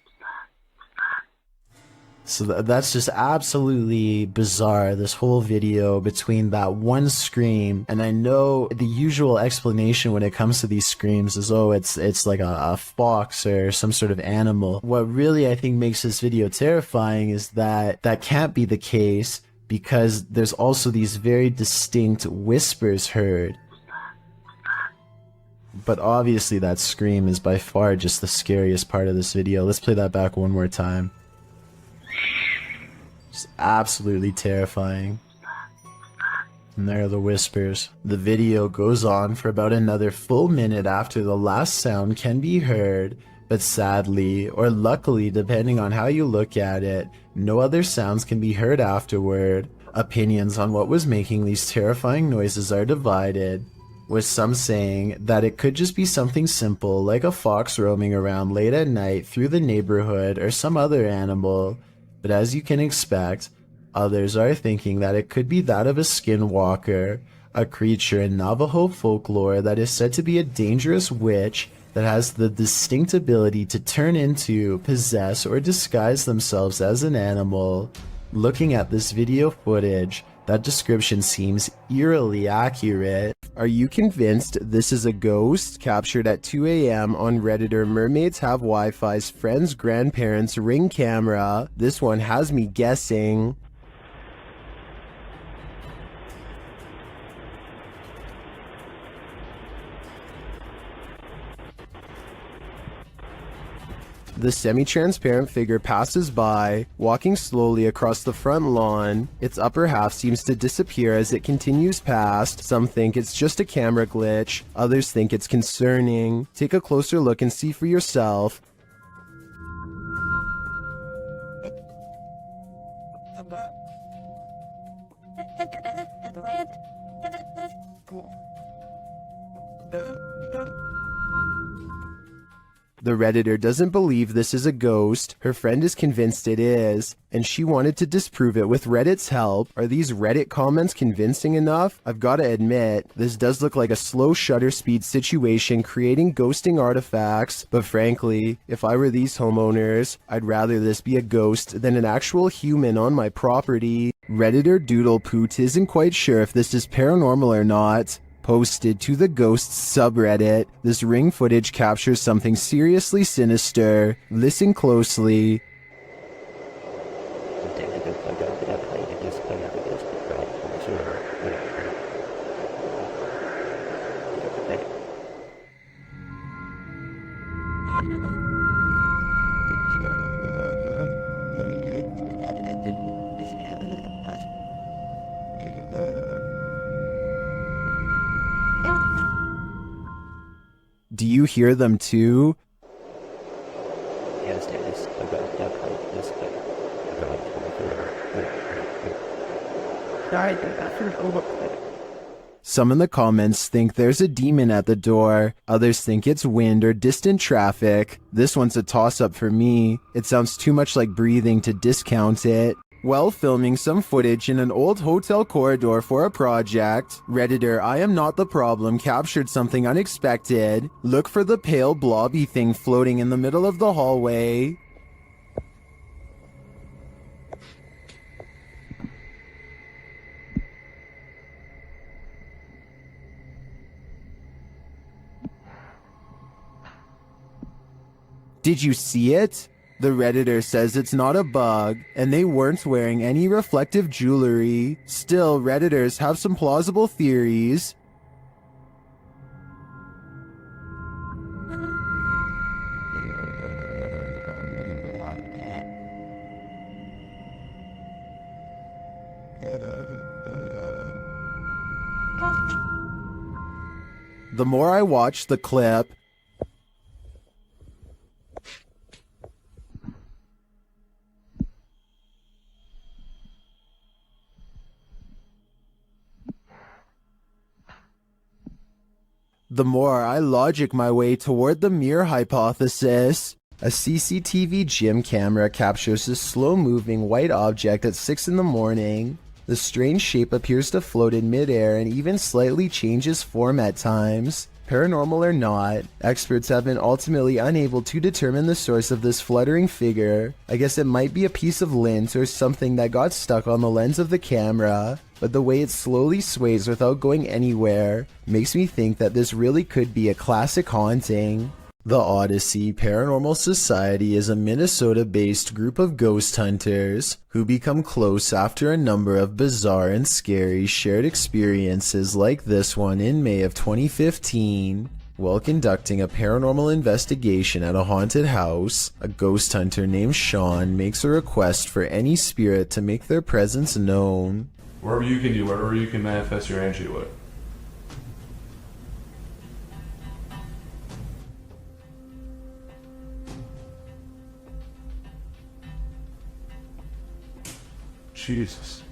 So that's just absolutely bizarre, this whole video between that one scream, and I know the usual explanation when it comes to these screams is, oh, it's like a fox or some sort of animal. What really I think makes this video terrifying is that that can't be the case because there's also these very distinct whispers heard. But obviously that scream is by far just the scariest part of this video. Let's play that back one more time. Just absolutely terrifying. And there are the whispers. The video goes on for about another full minute after the last sound can be heard, but sadly, or luckily depending on how you look at it, no other sounds can be heard afterward. Opinions on what was making these terrifying noises are divided, with some saying that it could just be something simple like a fox roaming around late at night through the neighborhood or some other animal. But as you can expect, others are thinking that it could be that of a skinwalker, a creature in Navajo folklore that is said to be a dangerous witch that has the distinct ability to turn into, possess, or disguise themselves as an animal. Looking at this video footage, that description seems eerily accurate. Are you convinced this is a ghost? Captured at 2 AM on Redditor Mermaids Have Wi-Fi's friend's grandparents' Ring camera. This one has me guessing. The semi-transparent figure passes by, walking slowly across the front lawn. Its upper half seems to disappear as it continues past. Some think it's just a camera glitch, others think it's concerning. Take a closer look and see for yourself. The Redditor doesn't believe this is a ghost. Her friend is convinced it is, and she wanted to disprove it with Reddit's help. Are these Reddit comments convincing enough? I've got to admit, this does look like a slow shutter speed situation creating ghosting artifacts, but frankly, if I were these homeowners, I'd rather this be a ghost than an actual human on my property. Redditor Doodlepoot isn't quite sure if this is paranormal or not. Posted to the Ghosts subreddit, this ring footage captures something seriously sinister. Listen closely. Do you hear them too? Some in the comments think there's a demon at the door, others think it's wind or distant traffic. This one's a toss-up for me. It sounds too much like breathing to discount it. While filming some footage in an old hotel corridor for a project, Redditor I am not the problem captured something unexpected. Look for the pale blobby thing floating in the middle of the hallway. Did you see it? The Redditor says it's not a bug, and they weren't wearing any reflective jewelry. Still, Redditors have some plausible theories. The more I watch the clip, the more I logic my way toward the mirror hypothesis. A CCTV gym camera captures this slow-moving white object at 6 in the morning. The strange shape appears to float in midair and even slightly changes form at times. Paranormal or not, experts have been ultimately unable to determine the source of this fluttering figure. I guess it might be a piece of lint or something that got stuck on the lens of the camera, but the way it slowly sways without going anywhere makes me think that this really could be a classic haunting. The Odyssey Paranormal Society is a Minnesota-based group of ghost hunters who become close after a number of bizarre and scary shared experiences like this one in May of 2015. While conducting a paranormal investigation at a haunted house, a ghost hunter named Sean makes a request for any spirit to make their presence known. Wherever you can do, wherever you can manifest your energy with. Jesus.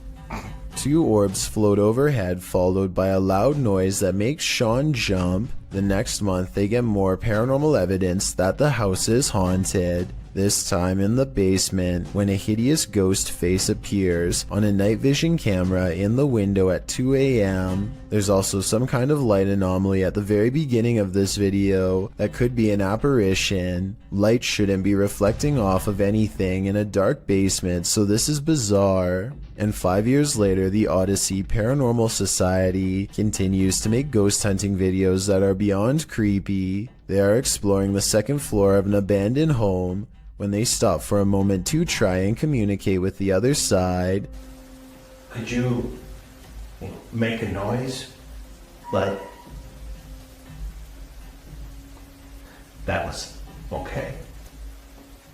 2 orbs float overhead, followed by a loud noise that makes Sean jump. The next month, they get more paranormal evidence that the house is haunted. This time in the basement, when a hideous ghost face appears on a night vision camera in the window at 2 a.m. There's also some kind of light anomaly at the very beginning of this video that could be an apparition. Light shouldn't be reflecting off of anything in a dark basement, so this is bizarre. And 5 years later, the Odyssey Paranormal Society continues to make ghost hunting videos that are beyond creepy. They are exploring the second floor of an abandoned home when they stop for a moment to try and communicate with the other side. Could you make a noise? Like, that was okay.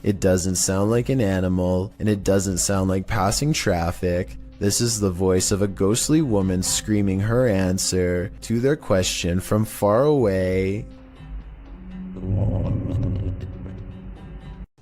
It doesn't sound like an animal, and it doesn't sound like passing traffic. This is the voice of a ghostly woman screaming her answer to their question from far away.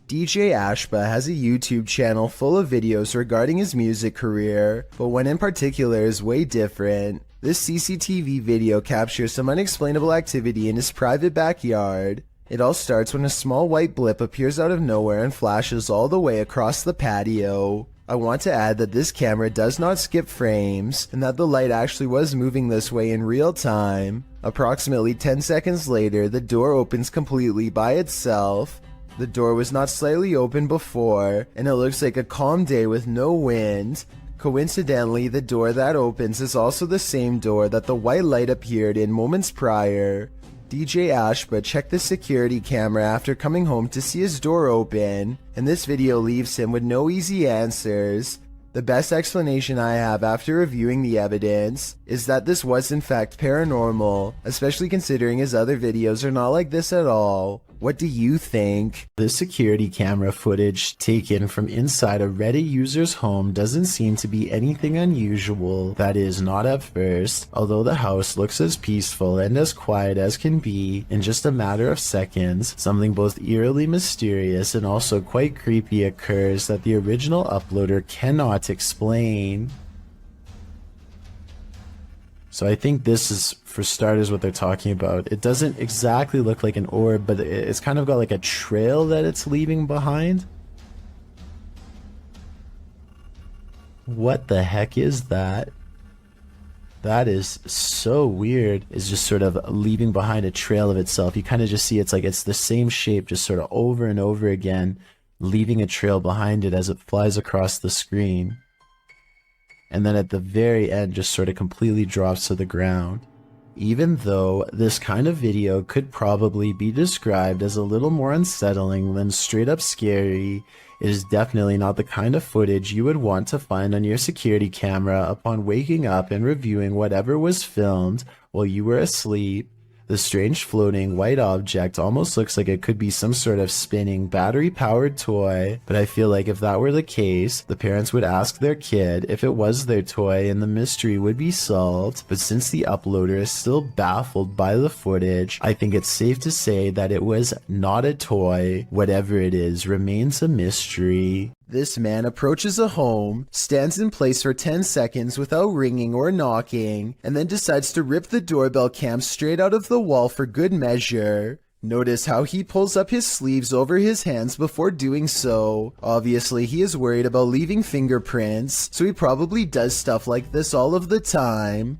DJ Ashba has a YouTube channel full of videos regarding his music career, but one in particular is way different. This CCTV video captures some unexplainable activity in his private backyard. It all starts when a small white blip appears out of nowhere and flashes all the way across the patio. I want to add that this camera does not skip frames, and that the light actually was moving this way in real time. Approximately 10 seconds later, the door opens completely by itself. The door was not slightly open before, and it looks like a calm day with no wind. Coincidentally, the door that opens is also the same door that the white light appeared in moments prior. DJ Ashba checked the security camera after coming home to see his door open, and this video leaves him with no easy answers. The best explanation I have after reviewing the evidence is that this was in fact paranormal, especially considering his other videos are not like this at all. What do you think? This security camera footage taken from inside a Reddit user's home doesn't seem to be anything unusual. That is, not at first, although the house looks as peaceful and as quiet as can be. In just a matter of seconds, something both eerily mysterious and also quite creepy occurs that the original uploader cannot explain. So I think this is, for starters, what they're talking about. It doesn't exactly look like an orb, but it's kind of got like a trail that it's leaving behind. What the heck is that? That is so weird. It's just sort of leaving behind a trail of itself. You kind of just see it's like it's the same shape, just sort of over and over again, leaving a trail behind it as it flies across the screen. And then at the very end just sort of completely drops to the ground. Even though this kind of video could probably be described as a little more unsettling than straight up scary, it is definitely not the kind of footage you would want to find on your security camera upon waking up and reviewing whatever was filmed while you were asleep. The strange floating white object almost looks like it could be some sort of spinning battery-powered toy, but I feel like if that were the case, the parents would ask their kid if it was their toy and the mystery would be solved. But since the uploader is still baffled by the footage, I think it's safe to say that it was not a toy. Whatever it is remains a mystery. This man approaches a home, stands in place for 10 seconds without ringing or knocking, and then decides to rip the doorbell cam straight out of the wall for good measure. Notice how he pulls up his sleeves over his hands before doing so. Obviously, he is worried about leaving fingerprints, so he probably does stuff like this all of the time.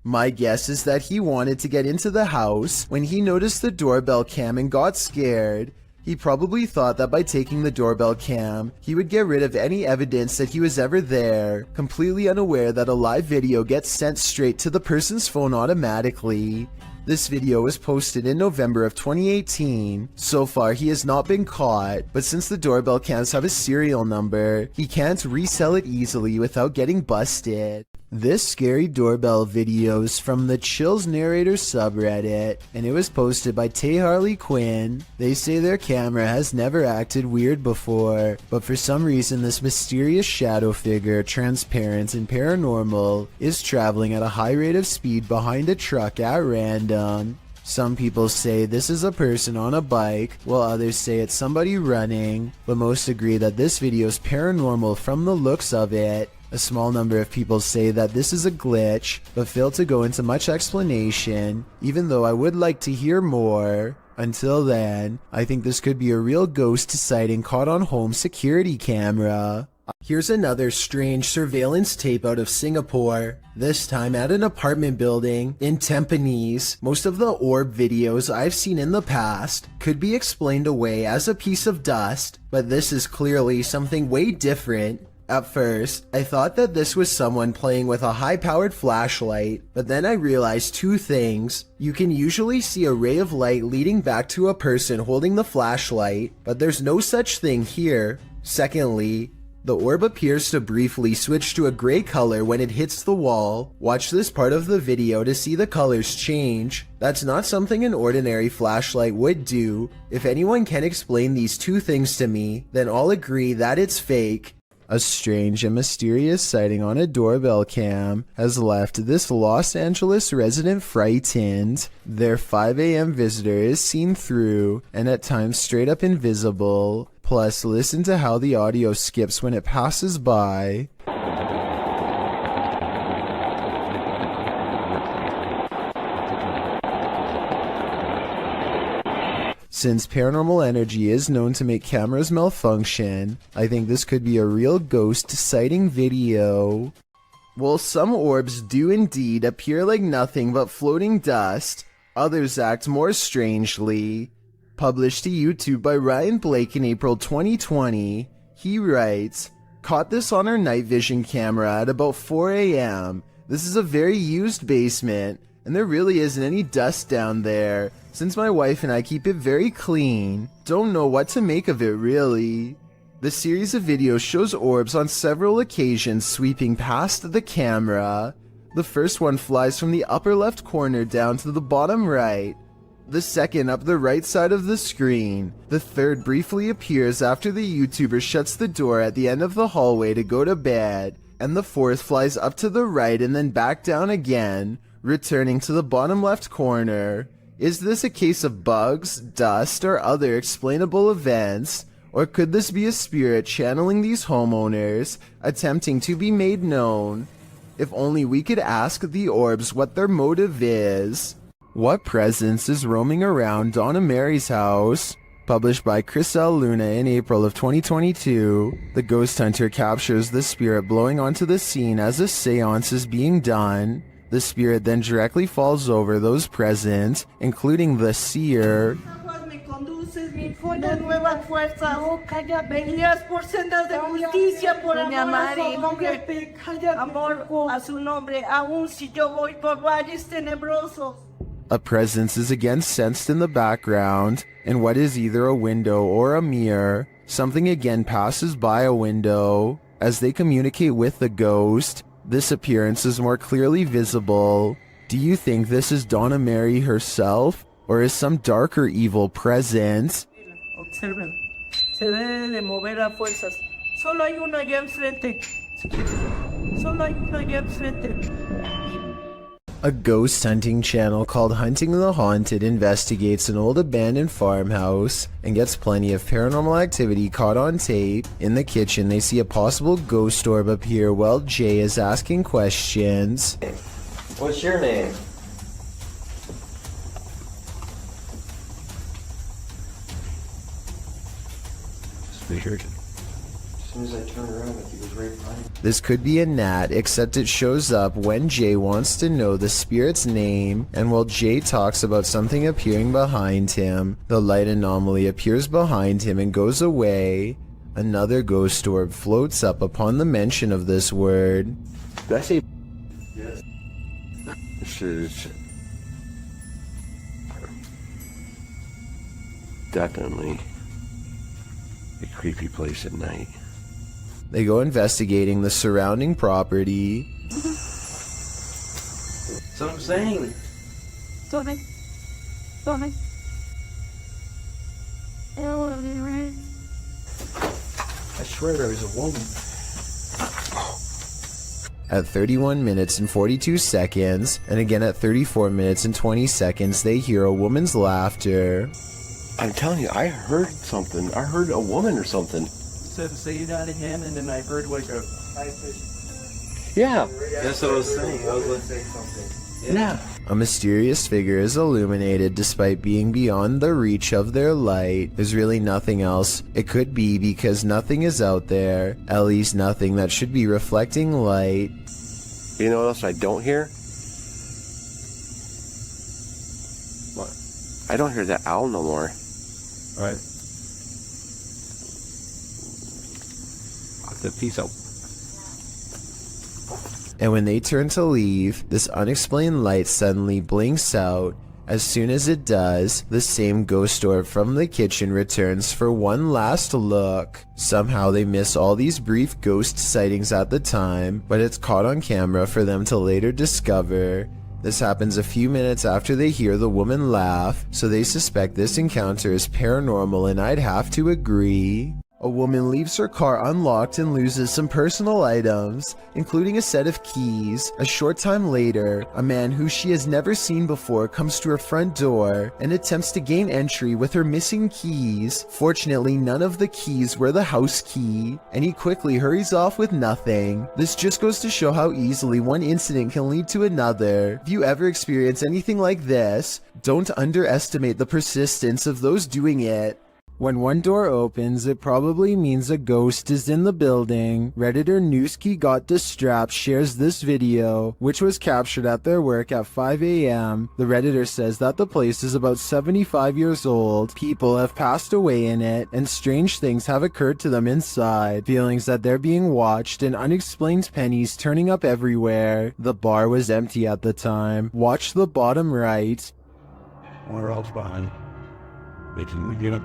My guess is that he wanted to get into the house when he noticed the doorbell cam and got scared. He probably thought that by taking the doorbell cam, he would get rid of any evidence that he was ever there, completely unaware that a live video gets sent straight to the person's phone automatically. This video was posted in November of 2018. So far, he has not been caught, but since the doorbell cams have a serial number, he can't resell it easily without getting busted. This scary doorbell video is from the Chills Narrator subreddit, and it was posted by Tay Harley Quinn. They say their camera has never acted weird before, but for some reason this mysterious shadow figure, transparent and paranormal, is traveling at a high rate of speed behind a truck at random. Some people say this is a person on a bike, while others say it's somebody running, but most agree that this video is paranormal from the looks of it. A small number of people say that this is a glitch, but fail to go into much explanation, even though I would like to hear more. Until then, I think this could be a real ghost sighting caught on home security camera. Here's another strange surveillance tape out of Singapore, this time at an apartment building in Tampines. Most of the orb videos I've seen in the past could be explained away as a piece of dust, but this is clearly something way different. At first, I thought that this was someone playing with a high-powered flashlight, but then I realized two things. You can usually see a ray of light leading back to a person holding the flashlight, but there's no such thing here. Secondly, The orb appears to briefly switch to a gray color when it hits the wall. Watch this part of the video to see the colors change. That's not something an ordinary flashlight would do. If anyone can explain these two things to me, then I'll agree that it's fake. A strange and mysterious sighting on a doorbell cam has left this Los Angeles resident frightened. Their 5 a.m. visitor is seen through and at times straight up invisible. Plus, listen to how the audio skips when it passes by. Since paranormal energy is known to make cameras malfunction, I think this could be a real ghost sighting video. While some orbs do indeed appear like nothing but floating dust, others act more strangely. Published to YouTube by Ryan Blake in April 2020, he writes, "Caught this on our night vision camera at about 4 a.m. This is a very used basement, and there really isn't any dust down there. Since my wife and I keep it very clean, don't know what to make of it really." The series of videos shows orbs on several occasions sweeping past the camera. The first one flies from the upper left corner down to the bottom right. The second up the right side of the screen. The third briefly appears after the YouTuber shuts the door at the end of the hallway to go to bed. And the fourth flies up to the right and then back down again, returning to the bottom left corner. Is this a case of bugs, dust, or other explainable events? Or could this be a spirit channeling these homeowners, attempting to be made known? If only we could ask the orbs what their motive is. What presence is roaming around Donna Mary's house? Published by Chris L. Luna in April of 2022, the ghost hunter captures the spirit blowing onto the scene as a seance is being done. The spirit then directly falls over those present, including the seer. A presence is again sensed in the background, in what is either a window or a mirror. Something again passes by a window. As they communicate with the ghost, this appearance is more clearly visible. Do you think this is Donna Mary herself, or is some darker evil present? Observen, se debe de mover a fuerzas. Solo hay uno allá enfrente. Solo hay uno allá enfrente. A ghost hunting channel called Hunting the Haunted investigates an old abandoned farmhouse and gets plenty of paranormal activity caught on tape. In the kitchen, they see a possible ghost orb appear while Jay is asking questions. What's your name? It's weird. As soon as I turned around, he was right behind me. This could be a gnat, except it shows up when Jay wants to know the spirit's name, and while Jay talks about something appearing behind him, the light anomaly appears behind him and goes away. Another ghost orb floats up upon the mention of this word. Did I say? Yes. This is definitely a creepy place at night. They go investigating the surrounding property. That's what I'm saying. Sorry. I swear there was a woman. At 31 minutes and 42 seconds, and again at 34 minutes and 20 seconds, they hear a woman's laughter. I'm telling you, I heard something. I heard a woman or something. Said say it out again, and then I heard like a high pitch. Yeah. That's what I was saying. I was going to say something. Yeah. A mysterious figure is illuminated despite being beyond the reach of their light. There's really nothing else it could be because nothing is out there, at least nothing that should be reflecting light. You know what else I don't hear? What? I don't hear that owl no more. Alright. Peace out. And when they turn to leave, this unexplained light suddenly blinks out As soon as it does, the same ghost orb from the kitchen returns for one last look. Somehow they miss all these brief ghost sightings at the time, but it's caught on camera for them to later discover. This happens a few minutes after they hear the woman laugh, so they suspect this encounter is paranormal, and I'd have to agree. A woman leaves her car unlocked and loses some personal items, including a set of keys. A short time later, a man who she has never seen before comes to her front door and attempts to gain entry with her missing keys. Fortunately, none of the keys were the house key, and he quickly hurries off with nothing. This just goes to show how easily one incident can lead to another. If you ever experience anything like this, don't underestimate the persistence of those doing it. When one door opens, it probably means a ghost is in the building. Redditor Newski Got Distrapped shares this video, which was captured at their work at 5 a.m. The Redditor says that the place is about 75 years old. People have passed away in it, and strange things have occurred to them inside. Feelings that they're being watched and unexplained pennies turning up everywhere. The bar was empty at the time. Watch the bottom right. Where else behind? They can get up.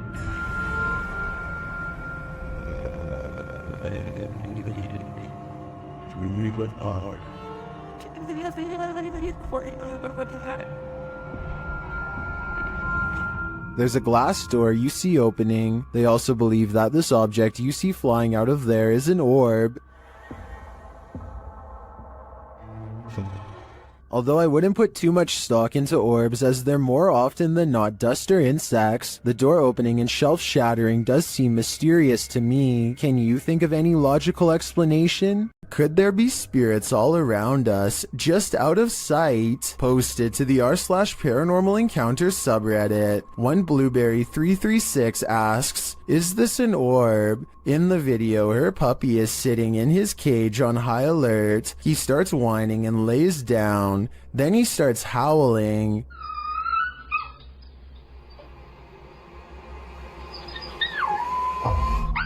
There's a glass door you see opening. They also believe that this object you see flying out of there is an orb. Although I wouldn't put too much stock into orbs, as they're more often than not dust or insects, the door opening and shelf shattering does seem mysterious to me. Can you think of any logical explanation? Could there be spirits all around us, just out of sight? Posted to the r/paranormal encounters subreddit. One Blueberry336 asks, is this an orb? In the video, her puppy is sitting in his cage on high alert. He starts whining and lays down. Then he starts howling.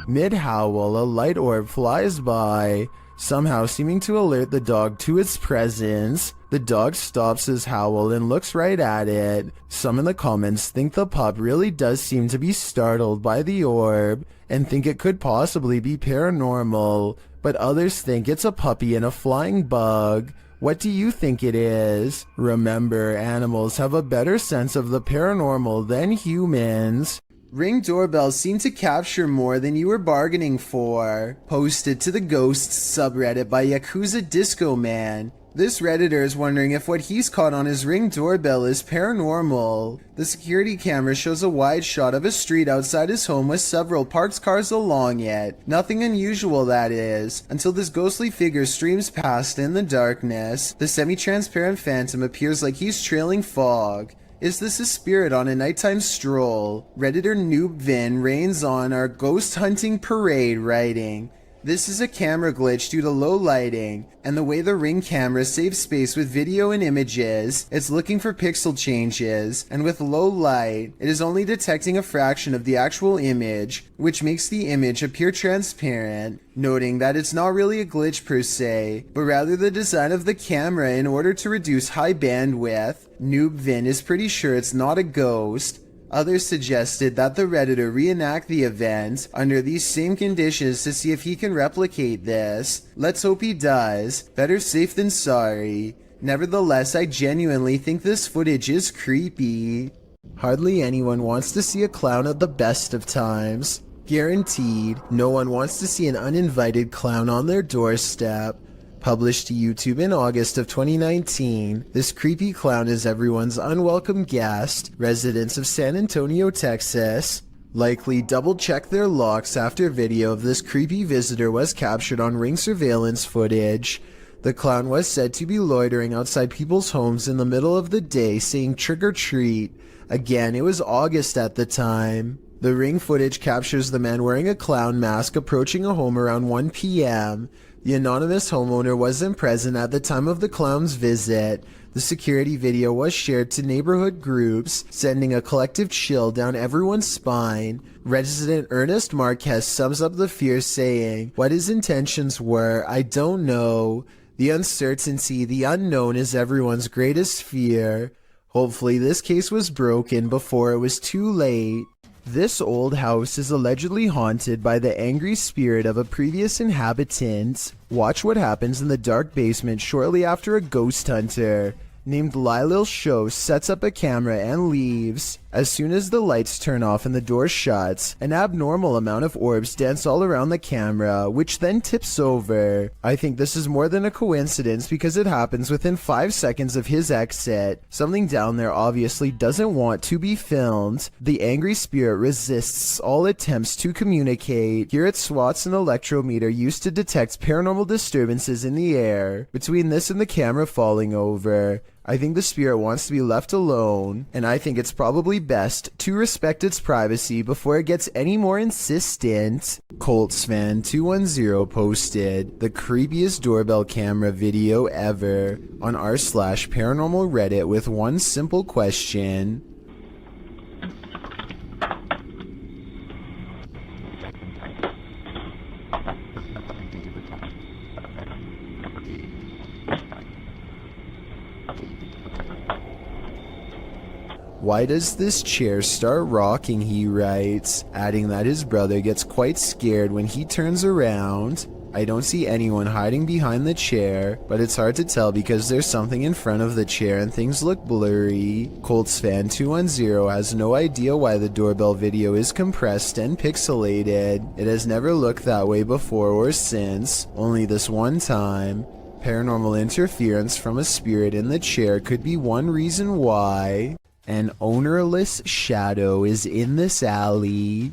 Mid-howl, a light orb flies by, somehow seeming to alert the dog to its presence. The dog stops his howl and looks right at it. Some in the comments think the pup really does seem to be startled by the orb and think it could possibly be paranormal, but others think it's a puppy and a flying bug. What do you think it is? Remember, animals have a better sense of the paranormal than humans. Ring doorbells seem to capture more than you were bargaining for. Posted to the Ghosts subreddit by Yakuza Disco Man. This Redditor is wondering if what he's caught on his Ring doorbell is paranormal. The security camera shows a wide shot of a street outside his home with several parked cars along it. Nothing unusual, that is, until this ghostly figure streams past in the darkness. The semi-transparent phantom appears like he's trailing fog. Is this a spirit on a nighttime stroll? Redditor Noobvin reigns on our ghost hunting parade, writing, this is a camera glitch due to low lighting, and the way the Ring camera saves space with video and images, it's looking for pixel changes, and with low light, it is only detecting a fraction of the actual image, which makes the image appear transparent, noting that it's not really a glitch per se, but rather the design of the camera in order to reduce high bandwidth. Noobvin is pretty sure it's not a ghost. Others suggested that the Redditor reenact the event under these same conditions to see if he can replicate this. Let's hope he does. Better safe than sorry. Nevertheless, I genuinely think this footage is creepy. Hardly anyone wants to see a clown at the best of times. Guaranteed, no one wants to see an uninvited clown on their doorstep. Published to YouTube in August of 2019, this creepy clown is everyone's unwelcome guest, residents of San Antonio, Texas. Likely double-check their locks after video of this creepy visitor was captured on Ring surveillance footage. The clown was said to be loitering outside people's homes in the middle of the day saying trick or treat. Again, it was August at the time. The Ring footage captures the man wearing a clown mask approaching a home around 1 p.m. The anonymous homeowner wasn't present at the time of the clown's visit. The security video was shared to neighborhood groups, sending a collective chill down everyone's spine. Resident Ernest Marquez sums up the fear saying, what his intentions were, I don't know. The uncertainty, the unknown is everyone's greatest fear. Hopefully this case was broken before it was too late. This old house is allegedly haunted by the angry spirit of a previous inhabitant. Watch what happens in the dark basement shortly after a ghost hunter named Lylil Show sets up a camera and leaves. As soon as the lights turn off and the door shuts, an abnormal amount of orbs dance all around the camera, which then tips over. I think this is more than a coincidence because it happens within 5 seconds of his exit. Something down there obviously doesn't want to be filmed. The angry spirit resists all attempts to communicate. Here it swats an electrometer used to detect paranormal disturbances in the air. Between this and the camera falling over, I think the spirit wants to be left alone, and I think it's probably best to respect its privacy before it gets any more insistent. ColtsFan210 posted the creepiest doorbell camera video ever on r/paranormal Reddit with one simple question. Why does this chair start rocking, he writes, adding that his brother gets quite scared when he turns around. I don't see anyone hiding behind the chair, but it's hard to tell because there's something in front of the chair and things look blurry. ColtsFan210 has no idea why the doorbell video is compressed and pixelated. It has never looked that way before or since, only this one time. Paranormal interference from a spirit in the chair could be one reason why. An ownerless shadow is in this alley.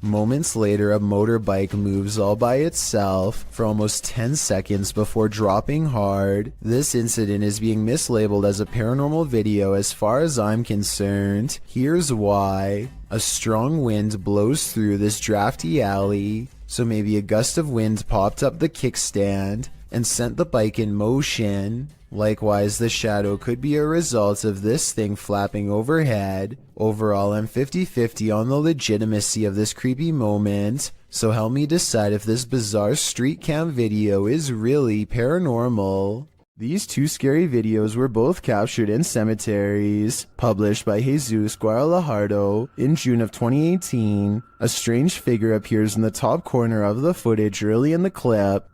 Moments later, a motorbike moves all by itself for almost 10 seconds before dropping hard. This incident is being mislabeled as a paranormal video as far as I'm concerned. Here's why. A strong wind blows through this drafty alley, so maybe a gust of wind popped up the kickstand and sent the bike in motion. Likewise, the shadow could be a result of this thing flapping overhead. Overall, I'm 50-50 on the legitimacy of this creepy moment, so help me decide if this bizarre street cam video is really paranormal. These two scary videos were both captured in cemeteries. Published by Jesus Guaralajardo in June of 2018, a strange figure appears in the top corner of the footage early in the clip.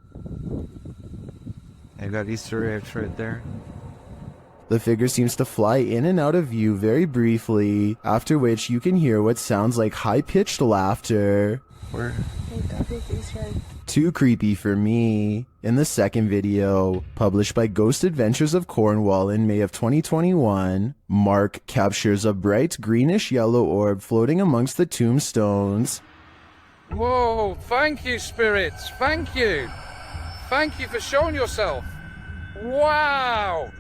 I got Easter eggs right there. The figure seems to fly in and out of view very briefly, after which you can hear what sounds like high-pitched laughter. Where? Too creepy for me. In the second video, published by Ghost Adventures of Cornwall in May of 2021, Mark captures a bright greenish-yellow orb floating amongst the tombstones. Whoa, thank you, spirits, thank you. Thank you for showing yourself. Wow,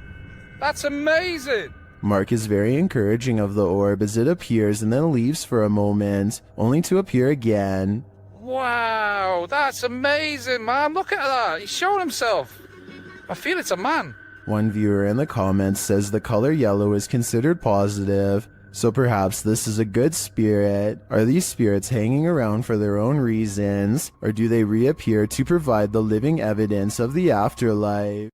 that's amazing. Mark is very encouraging of the orb as it appears and then leaves for a moment, only to appear again. Wow, that's amazing, man. Look at that. He's showing himself. I feel it's a man. One viewer in the comments says the color yellow is considered positive, so perhaps this is a good spirit. Are these spirits hanging around for their own reasons, or do they reappear to provide the living evidence of the afterlife?